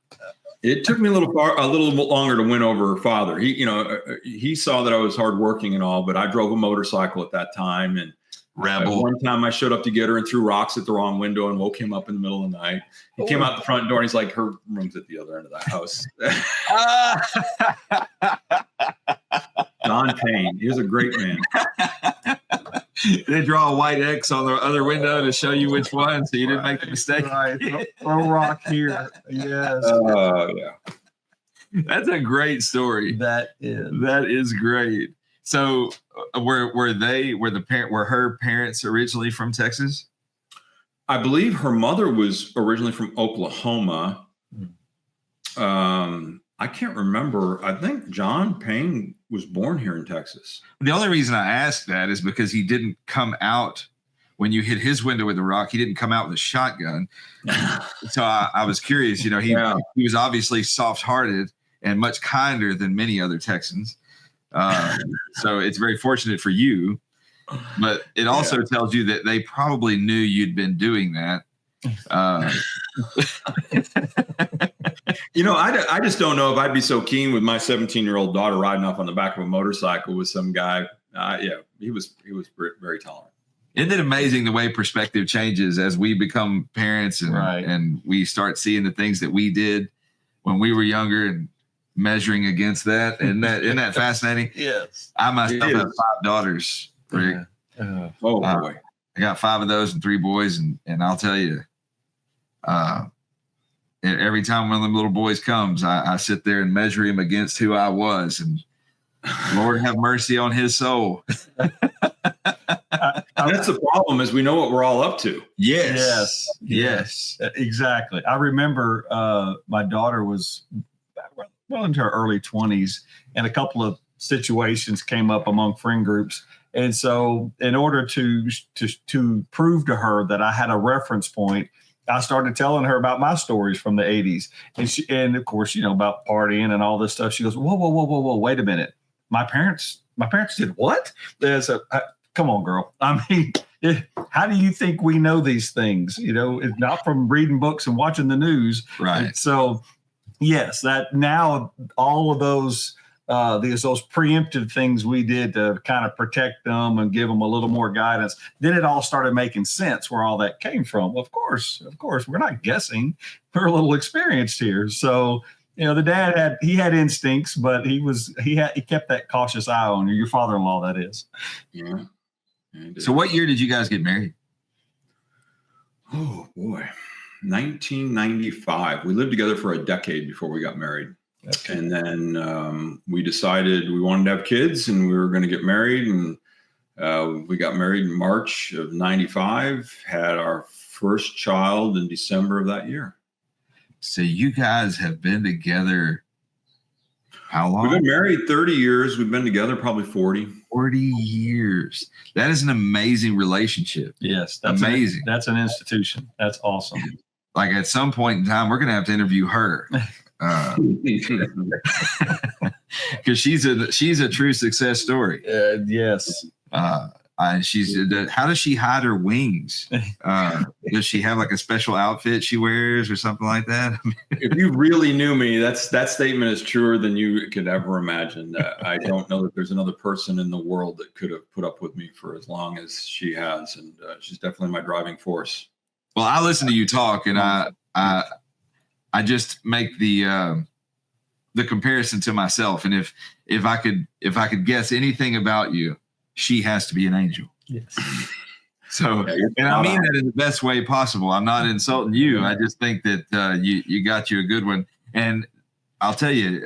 C: It took me a little longer to win over her father. He saw that I was hardworking and all, but I drove a motorcycle at that time. And
A: Rebel.
C: One time I showed up to get her and threw rocks at the wrong window and woke him up in the middle of the night. He came out the front door and he's like, "Her room's at the other end of the house." John Payne. He was a great man.
A: They draw a white X on the other window to show you which one, so you didn't make the mistake.
B: Right. Throw rock here. Yes.
C: Yeah.
A: That's a great story.
B: That
A: is great. So, were her parents originally from Texas?
C: I believe her mother was originally from Oklahoma. I can't remember. I think John Payne was born here in Texas.
A: The only reason I asked that is because he didn't come out when you hit his window with a rock. He didn't come out with a shotgun. So I was curious. He was obviously soft-hearted and much kinder than many other Texans. So it's very fortunate for you. But it also tells you that they probably knew you'd been doing that.
C: I just don't know if I'd be so keen with my 17-year-old daughter riding off on the back of a motorcycle with some guy. He was very tolerant.
A: Isn't it amazing the way perspective changes as we become parents and we start seeing the things that we did when we were younger and measuring against that? Isn't that fascinating?
B: Yes.
A: I myself have 5 daughters, Rick.
C: Boy.
A: I got 5 of those and 3 boys, and I'll tell you, every time one of them little boys comes, I sit there and measure him against who I was, and Lord have mercy on his soul.
C: That's the problem, is we know what we're all up to.
A: Yes.
B: Exactly. I remember my daughter was well into her early 20s, and a couple of situations came up among friend groups. And so in order to prove to her that I had a reference point, I started telling her about my stories from the 80s. And of course, about partying and all this stuff. She goes, whoa, wait a minute. My parents did what? Come on, girl. I mean, how do you think we know these things? It's not from reading books and watching the news.
A: Right.
B: And so, yes, that now all of those preemptive things we did to kind of protect them and give them a little more guidance. Then it all started making sense where all that came from. Of course, we're not guessing. We're a little experienced here. So the dad had instincts, but he kept that cautious eye on you. Your father-in-law, that is.
C: Yeah.
A: So what year did you guys get married?
C: Oh boy, 1995. We lived together for a decade before we got married.
B: Okay.
C: And then we decided we wanted to have kids and we were going to get married. And we got married in March of 95, had our first child in December of that year.
A: So you guys have been together how long?
C: We've been married 30 years. We've been together probably 40.
A: 40 years. That is an amazing relationship.
B: Yes. That's
A: amazing.
B: That's an institution. That's awesome.
A: Like at some point in time, we're going to have to interview her. Because she's a true success story.
B: Yes.
A: How does she hide her wings? Does she have like a special outfit she wears or something like that?
C: If you really knew me, that statement is truer than you could ever imagine. I don't know that there's another person in the world that could have put up with me for as long as she has, and she's definitely my driving force.
A: Well, I listen to you talk, and I just make the comparison to myself, and if I could guess anything about you, she has to be an angel.
B: Yes.
A: So, and I mean that in the best way possible. I'm not insulting you. I just think that you got you a good one. And I'll tell you,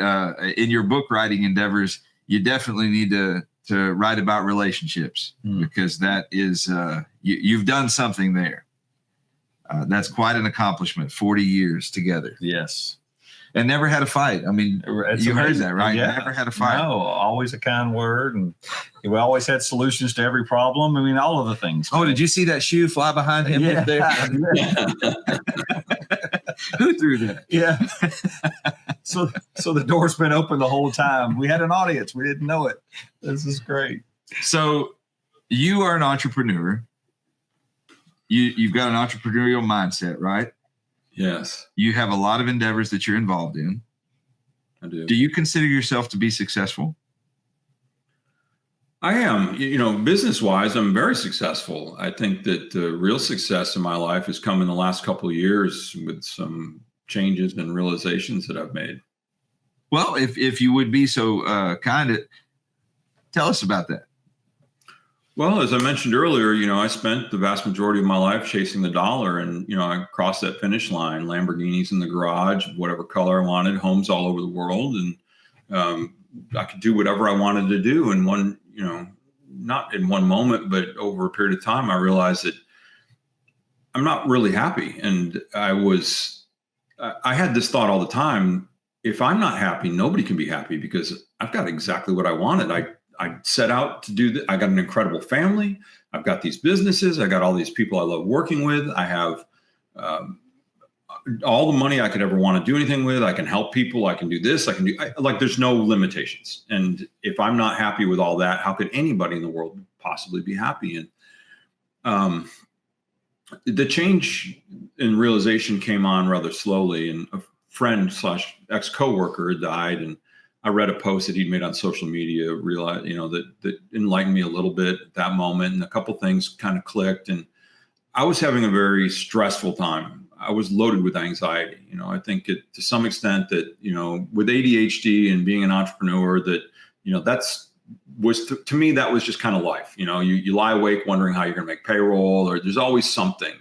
A: in your book writing endeavors, you definitely need to write about relationships because that is you've done something there. That's quite an accomplishment. 40 years together.
B: Yes.
A: And never had a fight. I mean, you heard that, right?
B: Yeah.
A: Never had a fight.
B: No, always a kind word. And we always had solutions to every problem. I mean, all of the things.
A: Oh, did you see that shoe fly behind him?
B: Yeah.
A: There? Who threw that?
B: Yeah. So the door's been open the whole time. We had an audience. We didn't know it. This is great.
A: So you are an entrepreneur. You've got an entrepreneurial mindset, right?
C: Yes.
A: You have a lot of endeavors that you're involved in.
C: I do.
A: Do you consider yourself to be successful?
C: I am. Business-wise, I'm very successful. I think that the real success in my life has come in the last couple of years with some changes and realizations that I've made.
A: Well, if you would be so kind, tell us about that.
C: Well, as I mentioned earlier, I spent the vast majority of my life chasing the dollar, and I crossed that finish line. Lamborghinis in the garage, whatever color I wanted, homes all over the world, and I could do whatever I wanted to do. And not in one moment, but over a period of time, I realized that I'm not really happy. And I had this thought all the time: if I'm not happy, nobody can be happy because I've got exactly what I wanted. I set out to do that. I got an incredible family. I've got these businesses. I got all these people I love working with. I have all the money I could ever want to do anything with. I can help people. I can do this. There's no limitations. And if I'm not happy with all that, how could anybody in the world possibly be happy? And the change in realization came on rather slowly. And a friend / ex-coworker died, and I read a post that he'd made on social media, realized, that enlightened me a little bit at that moment. And a couple things kind of clicked, and I was having a very stressful time. I was loaded with anxiety. I think to some extent that, with ADHD and being an entrepreneur, that, to me, that was just kind of life. You lie awake wondering how you're going to make payroll, or there's always something,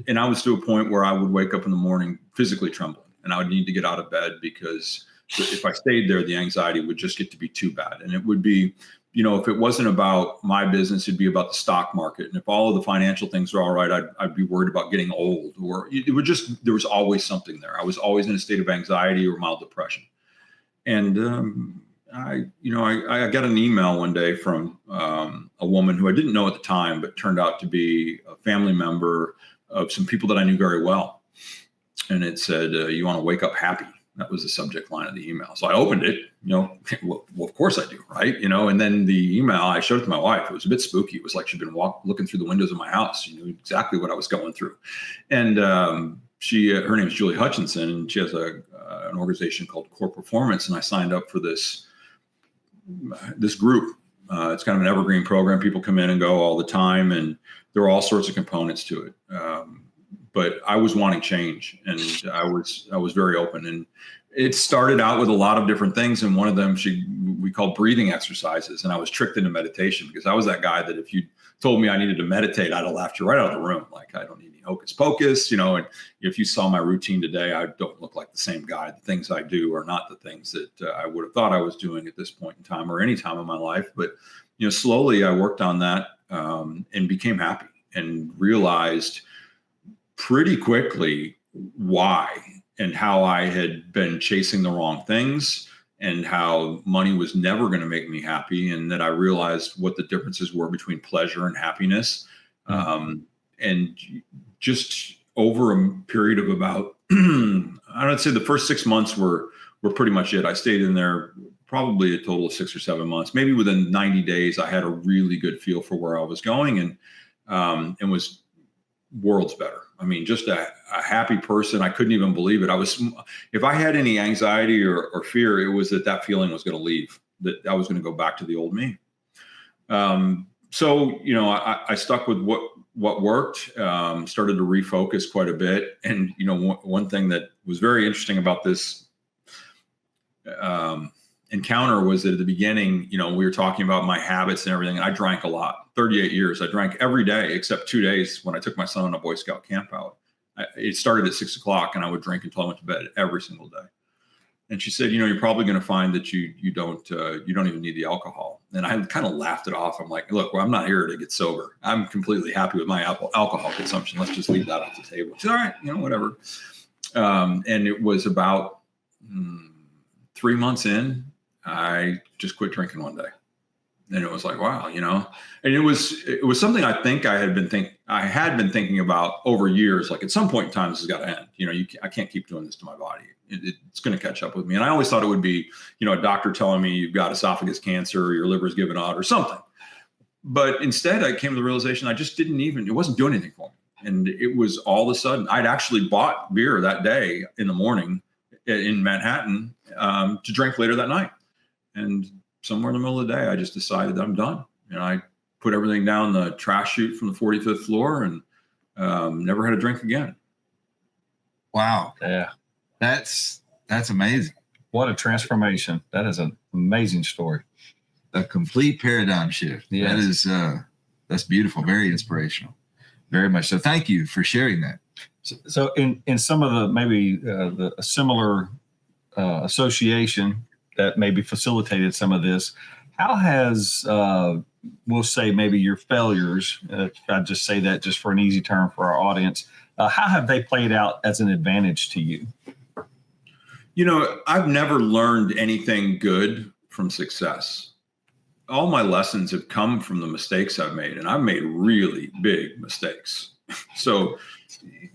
C: and I was to a point where I would wake up in the morning physically trembling, and I would need to get out of bed because if I stayed there, the anxiety would just get to be too bad. And it would be, if it wasn't about my business, it'd be about the stock market. And if all of the financial things are all right, I'd be worried about getting old, or there was always something there. I was always in a state of anxiety or mild depression. And I got an email one day from a woman who I didn't know at the time, but turned out to be a family member of some people that I knew very well. And it said, you want to wake up happy. That was the subject line of the email. So I opened it, well, of course I do, right? And then the email, I showed it to my wife. It was a bit spooky. It was like she'd been looking through the windows of my house. She knew exactly what I was going through. And her name is Julie Hutchinson, and she has an organization called Core Performance. And I signed up for this group. It's kind of an evergreen program. People come in and go all the time, and there are all sorts of components to it. but I was wanting change, and I was very open. And it started out with a lot of different things, and one of them we called breathing exercises, and I was tricked into meditation because I was that guy that if you told me I needed to meditate, I'd have laughed you right out of the room. Like, I don't need any hocus pocus, and if you saw my routine today, I don't look like the same guy. The things I do are not the things that I would have thought I was doing at this point in time or any time in my life. But, slowly I worked on that and became happy and realized pretty quickly why and how I had been chasing the wrong things and how money was never going to make me happy. And that I realized what the differences were between pleasure and happiness. And just over a period of about, I would say the first 6 months were pretty much it. I stayed in there probably a total of 6 or 7 months. Maybe within 90 days, I had a really good feel for where I was going, and was worlds better. I mean, just a happy person. I couldn't even believe it. If I had any anxiety or fear, it was that feeling was going to leave, that I was going to go back to the old me. So, I stuck with what worked, started to refocus quite a bit. And, one thing that was very interesting about this encounter was that at the beginning, we were talking about my habits and everything. And I drank a lot. 38 years. I drank every day except 2 days when I took my son on a Boy Scout camp out. It started at 6 o'clock, and I would drink until I went to bed every single day. And she said, you're probably going to find that you don't even need the alcohol. And I kind of laughed it off. I'm like, look, I'm not here to get sober. I'm completely happy with my alcohol consumption. Let's just leave that off the table. She's all right, whatever. And it was about 3 months in, I just quit drinking one day. And it was like, wow, and it was something I think I had been thinking about over years. Like, at some point in time, this has got to end. I can't keep doing this to my body. It's going to catch up with me. And I always thought it would be, a doctor telling me you've got esophagus cancer or your liver's giving out or something. But instead, I came to the realization it wasn't doing anything for me. And it was all of a sudden, I'd actually bought beer that day in the morning in Manhattan to drink later that night. And somewhere in the middle of the day, I just decided that I'm done. And I put everything down the trash chute from the 45th floor and never had a drink again.
A: Wow.
B: Yeah.
A: That's amazing.
B: What a transformation. That is an amazing story.
A: A complete paradigm shift.
B: Yes.
A: That's beautiful. Very inspirational. Very much so. Thank you for sharing that.
B: So in some of the, maybe a similar association that maybe facilitated some of this, how has, we'll say maybe your failures, I just say that just for an easy term for our audience, how have they played out as an advantage to you?
C: I've never learned anything good from success. All my lessons have come from the mistakes I've made, and I've made really big mistakes. So,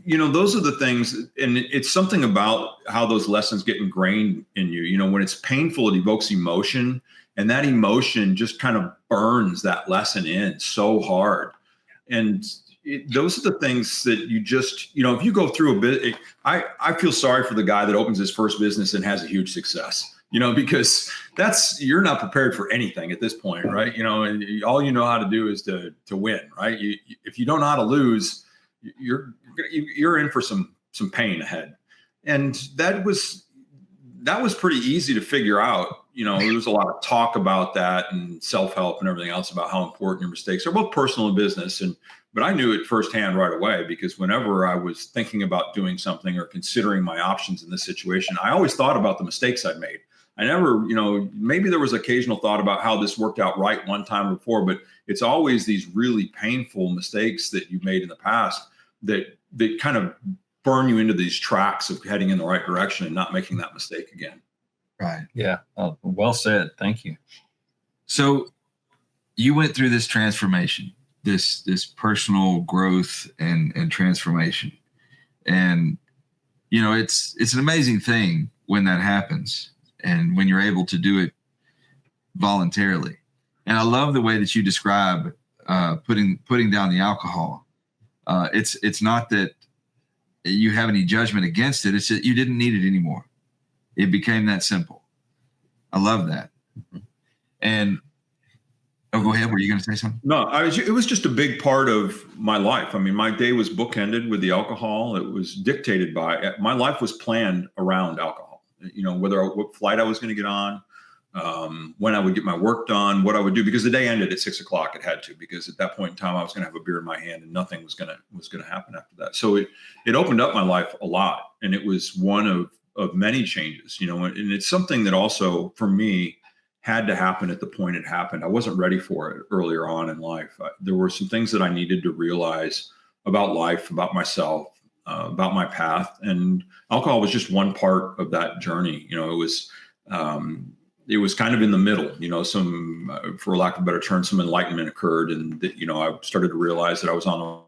C: those are the things, and it's something about how those lessons get ingrained in you. When it's painful, it evokes emotion, and that emotion just kind of burns that lesson in so hard. And those are the things that you just, if you go through a bit, I feel sorry for the guy that opens his first business and has a huge success, because you're not prepared for anything at this point, right? And all you know how to do is to win, right? If you don't know how to lose, you're in for some pain ahead. And that was pretty easy to figure out. There was a lot of talk about that and self-help and everything else about how important your mistakes are, both personal and business. But I knew it firsthand right away, because whenever I was thinking about doing something or considering my options in this situation, I always thought about the mistakes I'd made. I never, maybe there was occasional thought about how this worked out right one time before, but it's always these really painful mistakes that you've made in the past that kind of burn you into these tracks of heading in the right direction and not making that mistake again.
A: Right.
B: Yeah. Well said. Thank you.
A: So you went through this transformation, this personal growth and transformation. And, it's an amazing thing when that happens and when you're able to do it voluntarily. And I love the way that you describe putting down the alcohol. It's not that you have any judgment against it. It's that you didn't need it anymore. It became that simple. I love that. And Oh, go ahead. Were you going to say something?
C: No, it was just a big part of my life. I mean, my day was bookended with the alcohol. It was dictated by, my life was planned around alcohol. You know, what flight I was going to get on, when I would get my work done, what I would do, because the day ended at 6 o'clock. It had to, because at that point in time, I was going to have a beer in my hand and nothing was going to happen after that. So it opened up my life a lot. And it was one of many changes, you know, and it's something that also for me had to happen at the point it happened. I wasn't ready for it earlier on in life. There were some things that I needed to realize about life, about myself, about my path. And alcohol was just one part of that journey. You know, it was kind of in the middle, you know, for lack of a better term, some enlightenment occurred. And, you know, I started to realize that I was on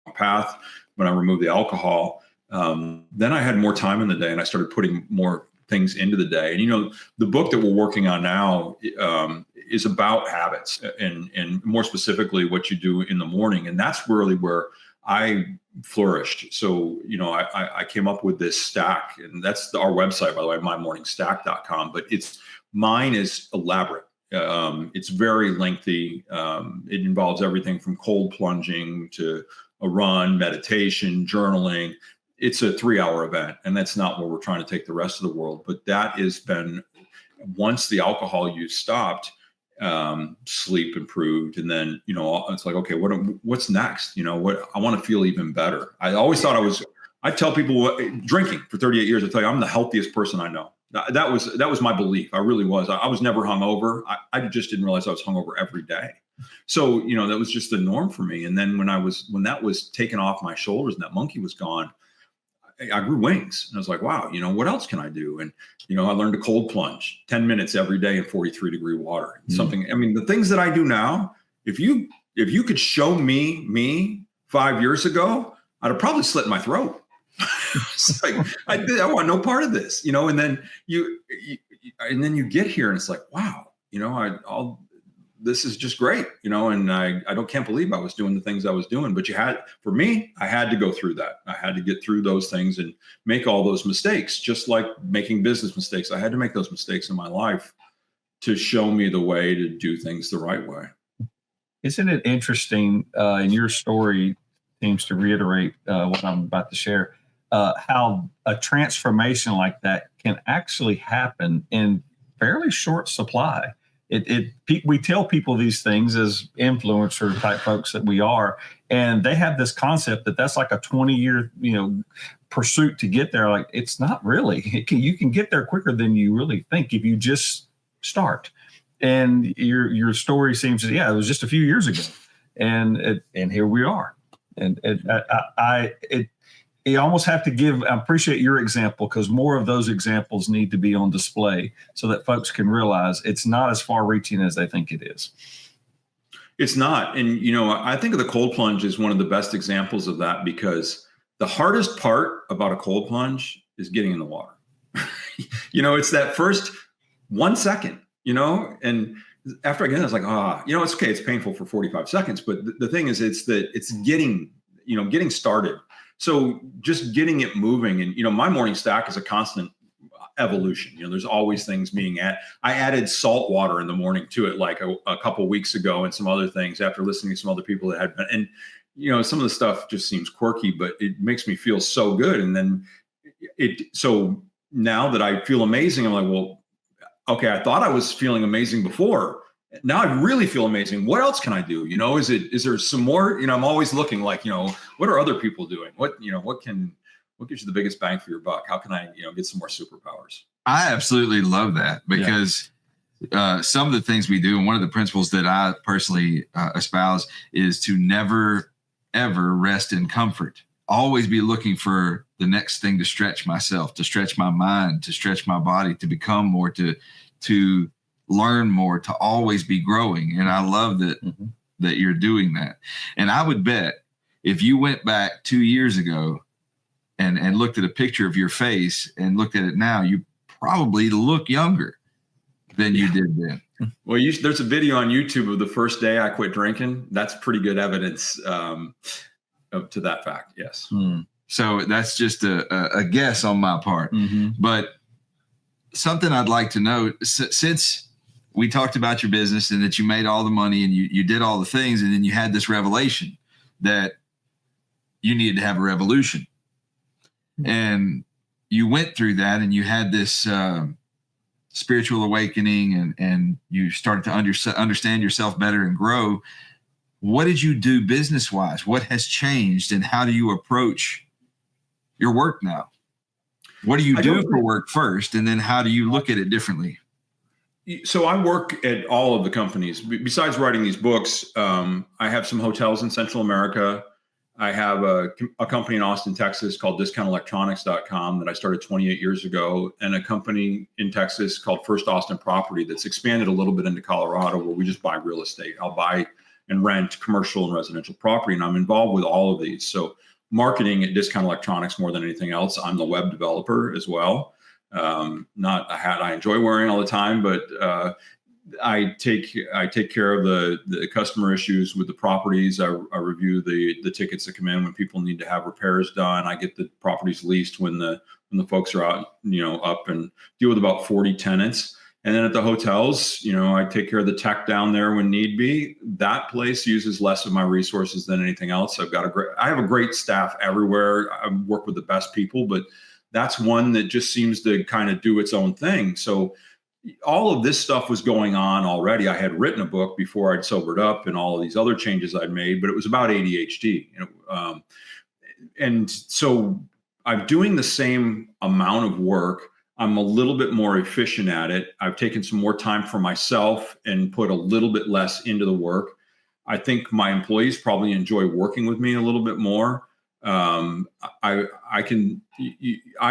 C: a path when I removed the alcohol. Then I had more time in the day and I started putting more things into the day. And, you know, the book that we're working on now is about habits and more specifically what you do in the morning. And that's really where I flourished. So, you know, I came up with this stack, and that's our website, by the way, mymorningstack.com, but mine is elaborate. It's very lengthy. It involves everything from cold plunging to a run, meditation, journaling. It's a 3-hour event, and that's not where we're trying to take the rest of the world. But that has been, once the alcohol use stopped, sleep improved. And then, you know, it's like, okay, what's next? You know, what I want to feel even better. I always thought I tell people drinking for 38 years, I tell you, I'm the healthiest person I know. That was my belief. I really was. I was never hungover. I just didn't realize I was hungover every day. So, you know, that was just the norm for me. And then when that was taken off my shoulders and that monkey was gone, I grew wings, and I was like, wow, you know, what else can I do? And, you know, I learned to cold plunge 10 minutes every day in 43-degree water. Something, I mean, the things that I do now, if you could show me 5 years ago, I'd have probably slit my throat. It's like, I want no part of this, you know, and then you get here and it's like, wow, you know, this is just great, you know, and I can't believe I was doing the things I was doing, but for me, I had to go through that. I had to get through those things and make all those mistakes, just like making business mistakes. I had to make those mistakes in my life to show me the way to do things the right way.
B: Isn't it interesting, in your story seems to reiterate what I'm about to share, how a transformation like that can actually happen in fairly short supply. We tell people these things as influencer type folks that we are, and they have this concept that that's like a 20-year, you know, pursuit to get there. Like, it's not really. You can get there quicker than you really think if you just start. And your story seems to, it was just a few years ago, and here we are. And you almost have to I appreciate your example, because more of those examples need to be on display so that folks can realize it's not as far reaching as they think it is.
C: It's not. And, you know, I think of the cold plunge as one of the best examples of that, because the hardest part about a cold plunge is getting in the water. You know, it's that first 1 second, you know, and after I get in, it's like, you know, it's okay. It's painful for 45 seconds. But the thing is, it's getting started. So just getting it moving. And, you know, my morning stack is a constant evolution. You know, there's always things being I added salt water in the morning to it, like a couple weeks ago, and some other things after listening to some other people that had been, and, you know, some of the stuff just seems quirky, but it makes me feel so good. And then so now that I feel amazing, I'm like, well, okay, I thought I was feeling amazing before. Now I really feel amazing. What else can I do? You know, is there some more? You know, I'm always looking like, you know, what are other people doing? What gives you the biggest bang for your buck? How can I, you know, get some more superpowers?
A: I absolutely love that, because some of the things we do, and one of the principles that I personally espouse, is to never, ever rest in comfort. Always be looking for the next thing to stretch myself, to stretch my mind, to stretch my body, to become more, to learn more, to always be growing. And I love that that you're doing that. And I would bet if you went back 2 years ago and looked at a picture of your face and looked at it now, you probably look younger than you did then.
C: Well, there's a video on YouTube of the first day I quit drinking. That's pretty good evidence to that fact. Yes.
A: So that's just a guess on my part. But something I'd like to know, since we talked about your business and that you made all the money and you did all the things. And then you had this revelation that you needed to have a revolution. And you went through that and you had this spiritual awakening and you started to understand yourself better and grow. What did you do business wise? What has changed and how do you approach your work now? What do you do for work first? And then how do you look at it differently?
C: So I work at all of the companies. Besides writing these books, I have some hotels in Central America. I have a company in Austin, Texas called discountelectronics.com that I started 28 years ago, and a company in Texas called First Austin Property that's expanded a little bit into Colorado, where we just buy real estate. I'll buy and rent commercial and residential property, and I'm involved with all of these. So marketing at Discount Electronics more than anything else. I'm the web developer as well. Not a hat I enjoy wearing all the time, but I take care of the customer issues with the properties. I review the tickets that come in when people need to have repairs done. I get the properties leased when the folks are out, up, and deal with about 40 tenants. And then at the hotels, I take care of the tech down there when need be. That place uses less of my resources than anything else. I have a great staff everywhere. I work with the best people, but that's one that just seems to kind of do its own thing. So all of this stuff was going on already. I had written a book before I'd sobered up and all of these other changes I'd made, but it was about ADHD. And so I'm doing the same amount of work. I'm a little bit more efficient at it. I've taken some more time for myself and put a little bit less into the work. I think my employees probably enjoy working with me a little bit more. I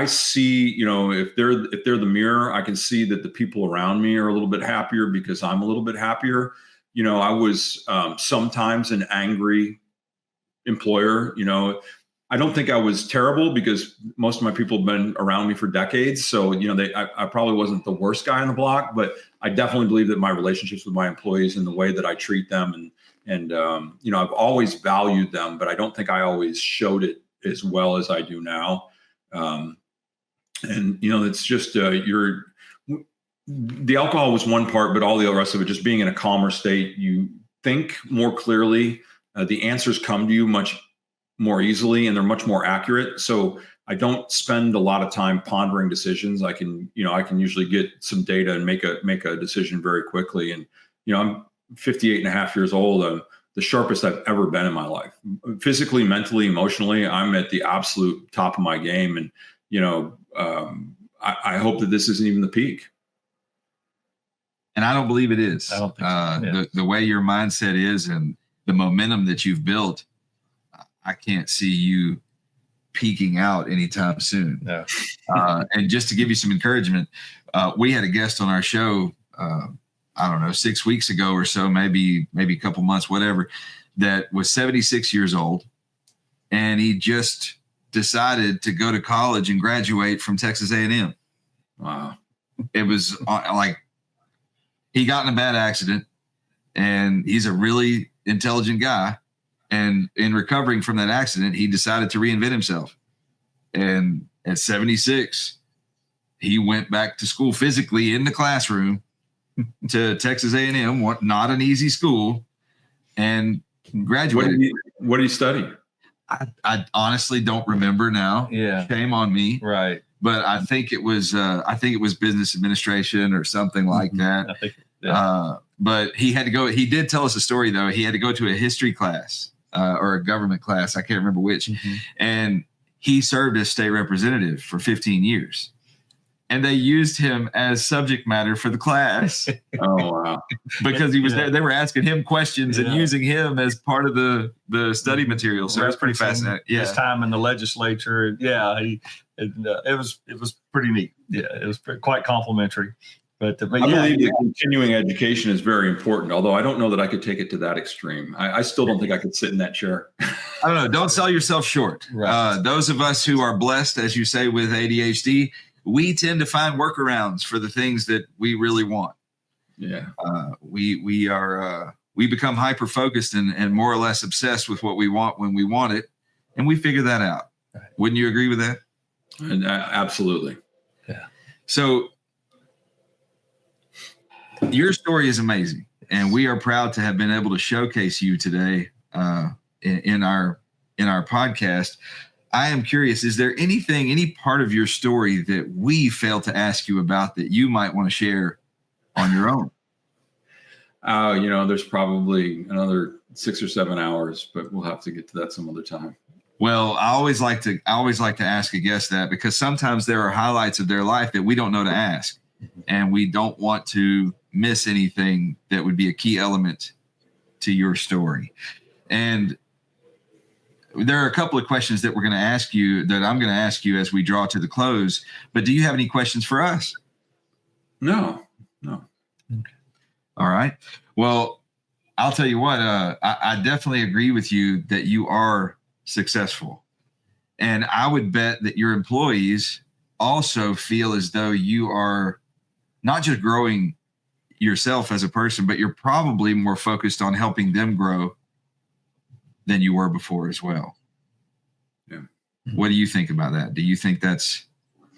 C: see, if they're the mirror, I can see that the people around me are a little bit happier because I'm a little bit happier. I was sometimes an angry employer. I don't think I was terrible because most of my people have been around me for decades. So, I probably wasn't the worst guy on the block, but I definitely believe that my relationships with my employees and the way that I treat them and I've always valued them, but I don't think I always showed it as well as I do now. It's just the alcohol was one part, but all the rest of it, just being in a calmer state, you think more clearly. The answers come to you much more easily, and they're much more accurate. So I don't spend a lot of time pondering decisions. I can usually get some data and make a decision very quickly. And I'm 58 and a half years old. I'm the sharpest I've ever been in my life. Physically, mentally, emotionally, I'm at the absolute top of my game. And, I hope that this isn't even the peak.
A: And I don't believe it is.
B: I don't think so. Yeah.
A: The way your mindset is and the momentum that you've built, I can't see you peaking out anytime soon.
B: No.
A: And just to give you some encouragement, we had a guest on our show, I don't know, 6 weeks ago or so, maybe a couple months, whatever, that was 76 years old. And he just decided to go to college and graduate from Texas A&M.
C: Wow.
A: It was like he got in a bad accident, and he's a really intelligent guy. And in recovering from that accident, he decided to reinvent himself. And at 76, he went back to school physically in the classroom to Texas A&M, not an easy school, and graduated.
C: What did he study?
A: I honestly don't remember now.
B: Yeah.
A: Shame on me.
B: Right.
A: But I think it was business administration or something like that.
B: I think, yeah.
A: But he had to go. He did tell us a story though. He had to go to a history class or a government class. I can't remember which.
B: Mm-hmm.
A: And he served as state representative for 15 years. And they used him as subject matter for the class.
C: Oh, wow.
A: Because he was there. They were asking him questions and using him as part of the study material. So it was pretty fascinating. Yeah.
B: His time in the legislature. Yeah. It was pretty neat. Yeah. It was quite complimentary. But I
C: believe that continuing education is very important, although I don't know that I could take it to that extreme. I still don't think I could sit in that chair.
A: I don't know. Don't sell yourself short.
B: Right. Those
A: of us who are blessed, as you say, with ADHD, we tend to find workarounds for the things that we really want.
C: Yeah.
A: We become hyper focused and more or less obsessed with what we want when we want it, and we figure that out.
B: Right.
A: Wouldn't you agree with that?
C: And absolutely.
B: Yeah.
A: So Your story is amazing, and we are proud to have been able to showcase you today in our podcast. I am curious, is there any part of your story that we failed to ask you about that you might want to share on your own?
C: There's probably another 6 or 7 hours, but we'll have to get to that some other time.
A: Well, I always like to ask a guest that, because sometimes there are highlights of their life that we don't know to ask, and we don't want to miss anything that would be a key element to your story. And there are a couple of questions that I'm going to ask you as we draw to the close, but do you have any questions for us?
C: No.
A: Okay. All right. Well, I'll tell you what, I definitely agree with you that you are successful. And I would bet that your employees also feel as though you are not just growing yourself as a person, but you're probably more focused on helping them grow than you were before as well.
C: Yeah.
A: What do you think about that? Do you think that's...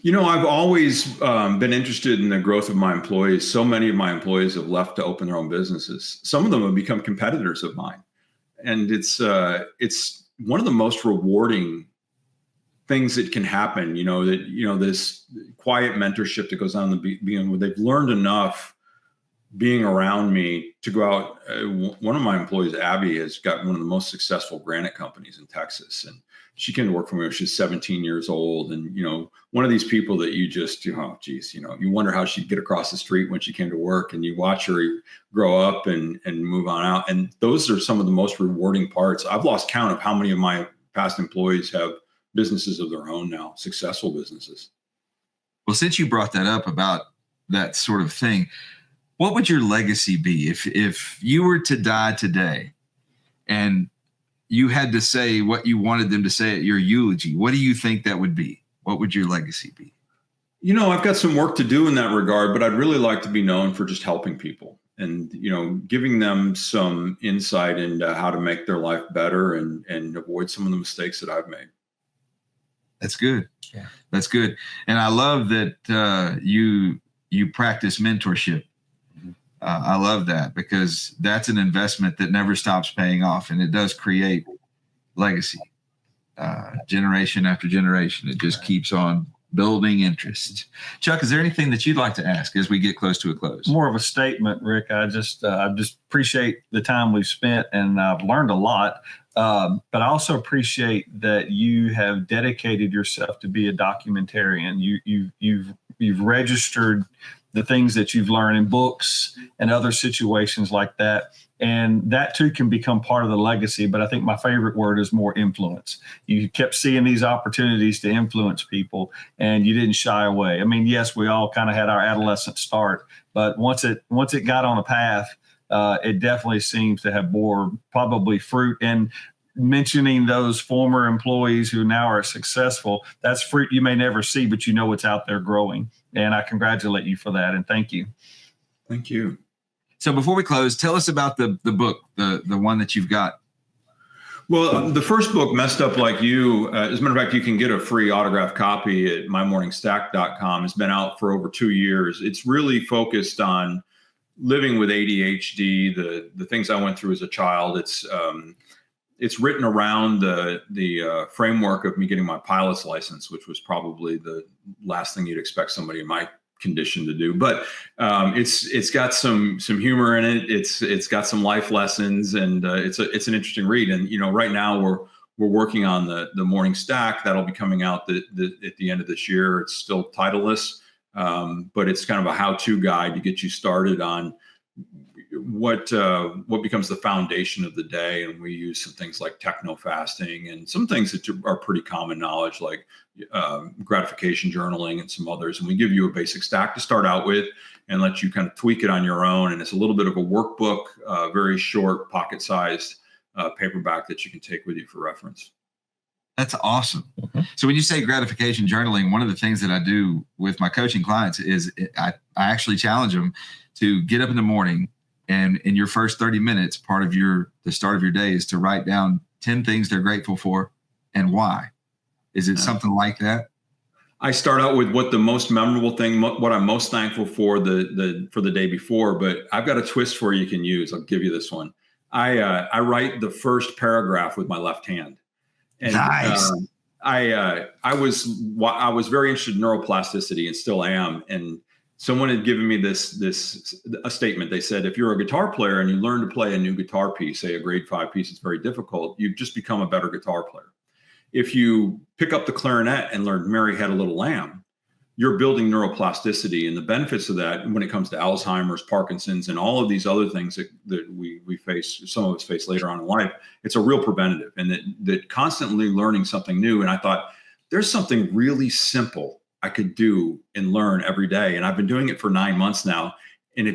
C: I've always been interested in the growth of my employees. So many of my employees have left to open their own businesses. Some of them have become competitors of mine. And it's one of the most rewarding things that can happen, this quiet mentorship that goes on in the beginning, where they've learned enough being around me to go out. One of my employees, Abby, has got one of the most successful granite companies in Texas. And she came to work for me when she was 17 years old. And, one of these people that you just, you wonder how she'd get across the street when she came to work, and you watch her grow up and move on out. And those are some of the most rewarding parts. I've lost count of how many of my past employees have businesses of their own now, successful businesses.
A: Well, since you brought that up about that sort of thing, what would your legacy be if you were to die today and you had to say what you wanted them to say at your eulogy? What do you think that would be? What would your legacy be?
C: I've got some work to do in that regard, but I'd really like to be known for just helping people and, giving them some insight into how to make their life better and avoid some of the mistakes that I've made.
A: That's good.
B: Yeah.
A: That's good. And I love that you practice mentorship. I love that, because that's an investment that never stops paying off, and it does create legacy. Generation after generation, it just keeps on building interest. Chuck, is there anything that you'd like to ask as we get close to a close?
B: More of a statement, Rick. I just appreciate the time we've spent, and I've learned a lot. But I also appreciate that you have dedicated yourself to be a documentarian. You've registered the things that you've learned in books and other situations like that. And that too can become part of the legacy. But I think my favorite word is more influence. You kept seeing these opportunities to influence people, and you didn't shy away. I mean, yes, we all kind of had our adolescent start, but once it got on a path, it definitely seems to have bore probably fruit. And mentioning those former employees who now are successful, that's fruit you may never see, but it's out there growing. And I congratulate you for that. And thank you.
C: Thank you.
A: So before we close, tell us about the book, the one that you've got.
C: Well, the first book, Messed Up Like You, as a matter of fact, you can get a free autographed copy at mymorningstack.com. It's been out for over 2 years. It's really focused on living with ADHD, the things I went through as a child. It's written around the framework of me getting my pilot's license, which was probably the last thing you'd expect somebody in my condition to do. But it's got some humor in it. It's got some life lessons, and it's an interesting read. And right now we're working on the Morning Stack that'll be coming out at the end of this year. It's still titleless, but it's kind of a how-to guide to get you started on what becomes the foundation of the day. And we use some things like techno fasting and some things that are pretty common knowledge, like gratification journaling and some others. And we give you a basic stack to start out with and let you kind of tweak it on your own. And it's a little bit of a workbook, very short, pocket-sized paperback that you can take with you for reference.
A: That's awesome. Mm-hmm. So when you say gratification journaling, one of the things that I do with my coaching clients is I actually challenge them to get up in the morning, and in your first 30 minutes, part of the start of your day is to write down 10 things they're grateful for and why. Is it something like that?
C: I start out with what the most memorable thing, what I'm most thankful for the day before, but I've got a twist for you can use. I'll give you this one. I write the first paragraph with my left hand. And
A: Nice.
C: I was very interested in neuroplasticity and still am. And someone had given me a statement. They said, if you're a guitar player and you learn to play a new guitar piece, say a grade 5 piece, it's very difficult. You've just become a better guitar player. If you pick up the clarinet and learn Mary Had a Little Lamb, you're building neuroplasticity, and the benefits of that when it comes to Alzheimer's, Parkinson's, and all of these other things that we face, some of us face later on in life, it's a real preventative, and that constantly learning something new. And I thought, there's something really simple I could do and learn every day. And I've been doing it for 9 months now. And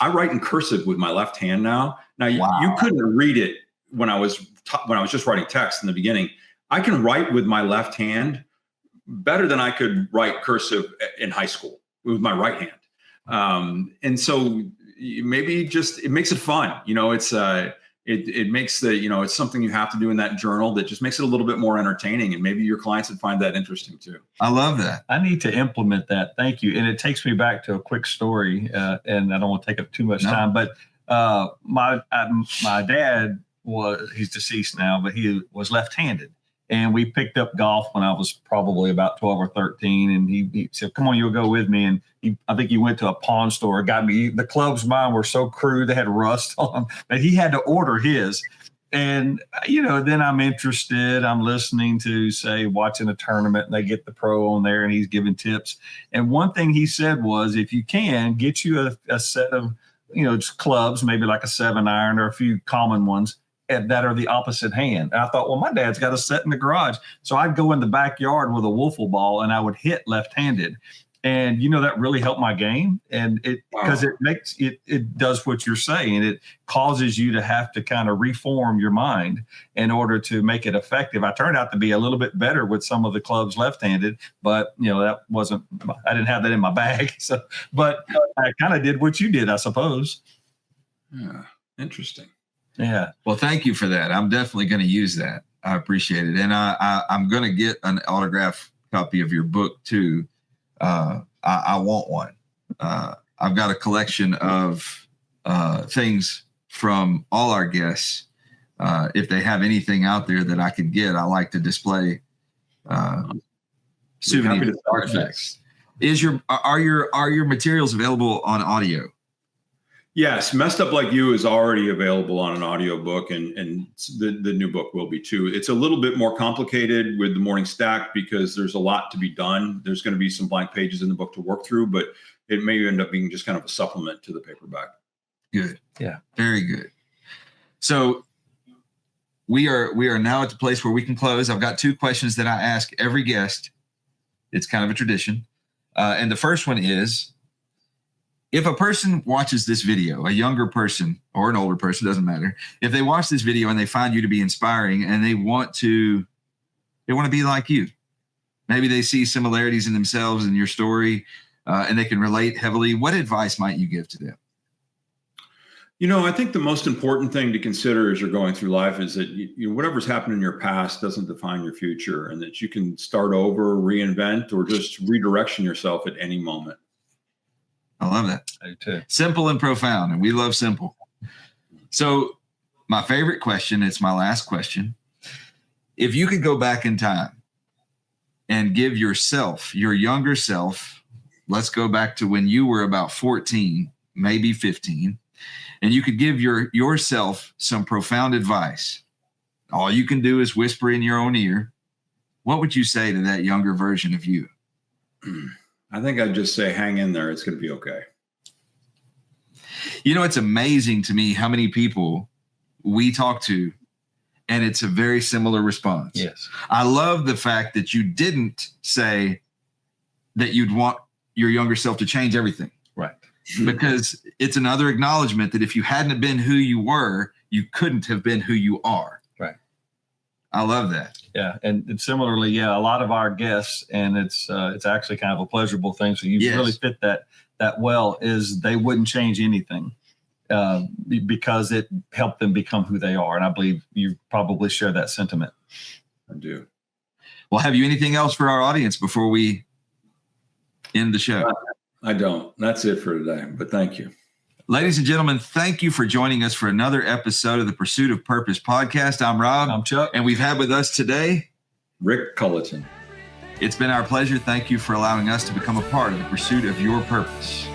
C: I write in cursive with my left hand now. Now
A: Wow.
C: you couldn't read it when I was just writing text in the beginning. I can write with my left hand better than I could write cursive in high school with my right hand. And so maybe it makes it fun. It makes it's something you have to do in that journal that just makes it a little bit more entertaining. And maybe your clients would find that interesting too.
A: I love that.
B: I need to implement that. Thank you. And it takes me back to a quick story, and I don't want to take up too much time, but my dad he's deceased now, but he was left-handed. And we picked up golf when I was probably about 12 or 13. And he said, come on, you'll go with me. And I think he went to a pawn store, got me. The clubs mine were so crude, they had rust on them, but he had to order his. And, then I'm interested. I'm listening to, say, watching a tournament, and they get the pro on there and he's giving tips. And one thing he said was, if you can, get you a set of, just clubs, maybe like a 7-iron or a few common ones, that are the opposite hand. And I thought, well, my dad's got a set in the garage. So I'd go in the backyard with a wiffle ball and I would hit left-handed. And, that really helped my game. And because it does what you're saying. It causes you to have to kind of reform your mind in order to make it effective. I turned out to be a little bit better with some of the clubs left-handed, but I didn't have that in my bag. So, but I kind of did what you did, I suppose.
C: Yeah. Interesting.
B: Yeah.
A: Well, thank you for that. I'm definitely going to use that. I appreciate it. And I'm going to get an autograph copy of your book too. I want one. I've got a collection of things from all our guests. If they have anything out there that I could get, I like to display souvenir artifacts. Are your materials available on audio?
C: Yes, Messed Up Like You is already available on an audiobook, and the new book will be too. It's a little bit more complicated with the morning stack because there's a lot to be done. There's going to be some blank pages in the book to work through, but it may end up being just kind of a supplement to the paperback.
A: Good.
B: Yeah.
A: Very good. So we are now at the place where we can close. I've got 2 questions that I ask every guest. It's kind of a tradition. And the first one is, if a person watches this video, a younger person or an older person, doesn't matter. If they watch this video and they find you to be inspiring and they want to be like you, maybe they see similarities in themselves and your story, and they can relate heavily, what advice might you give to them?
C: I think the most important thing to consider as you're going through life is that whatever's happened in your past doesn't define your future, and that you can start over, reinvent, or just redirection yourself at any moment.
A: I love that.
B: I do too.
A: Simple and profound, and we love simple. So my favorite question, it's my last question. If you could go back in time and give yourself, your younger self, let's go back to when you were about 14, maybe 15, and you could give yourself some profound advice. All you can do is whisper in your own ear. What would you say to that younger version of you?
C: I think I'd just say, hang in there. It's going to be okay.
A: It's amazing to me how many people we talk to, and it's a very similar response.
B: Yes.
A: I love the fact that you didn't say that you'd want your younger self to change everything.
B: Right.
A: Because it's another acknowledgement that if you hadn't been who you were, you couldn't have been who you are.
B: Right.
A: I love that.
B: Yeah. And similarly, a lot of our guests, and it's actually kind of a pleasurable thing. So you really fit that well, is they wouldn't change anything because it helped them become who they are. And I believe you probably share that sentiment.
C: I do.
A: Well, have you anything else for our audience before we end the show?
C: I don't. That's it for today, but thank you.
A: Ladies and gentlemen, thank you for joining us for another episode of the Pursuit of Purpose podcast. I'm Rob.
B: I'm Chuck.
A: And we've had with us today
C: Rick Culleton.
A: It's been our pleasure. Thank you for allowing us to become a part of the pursuit of your purpose.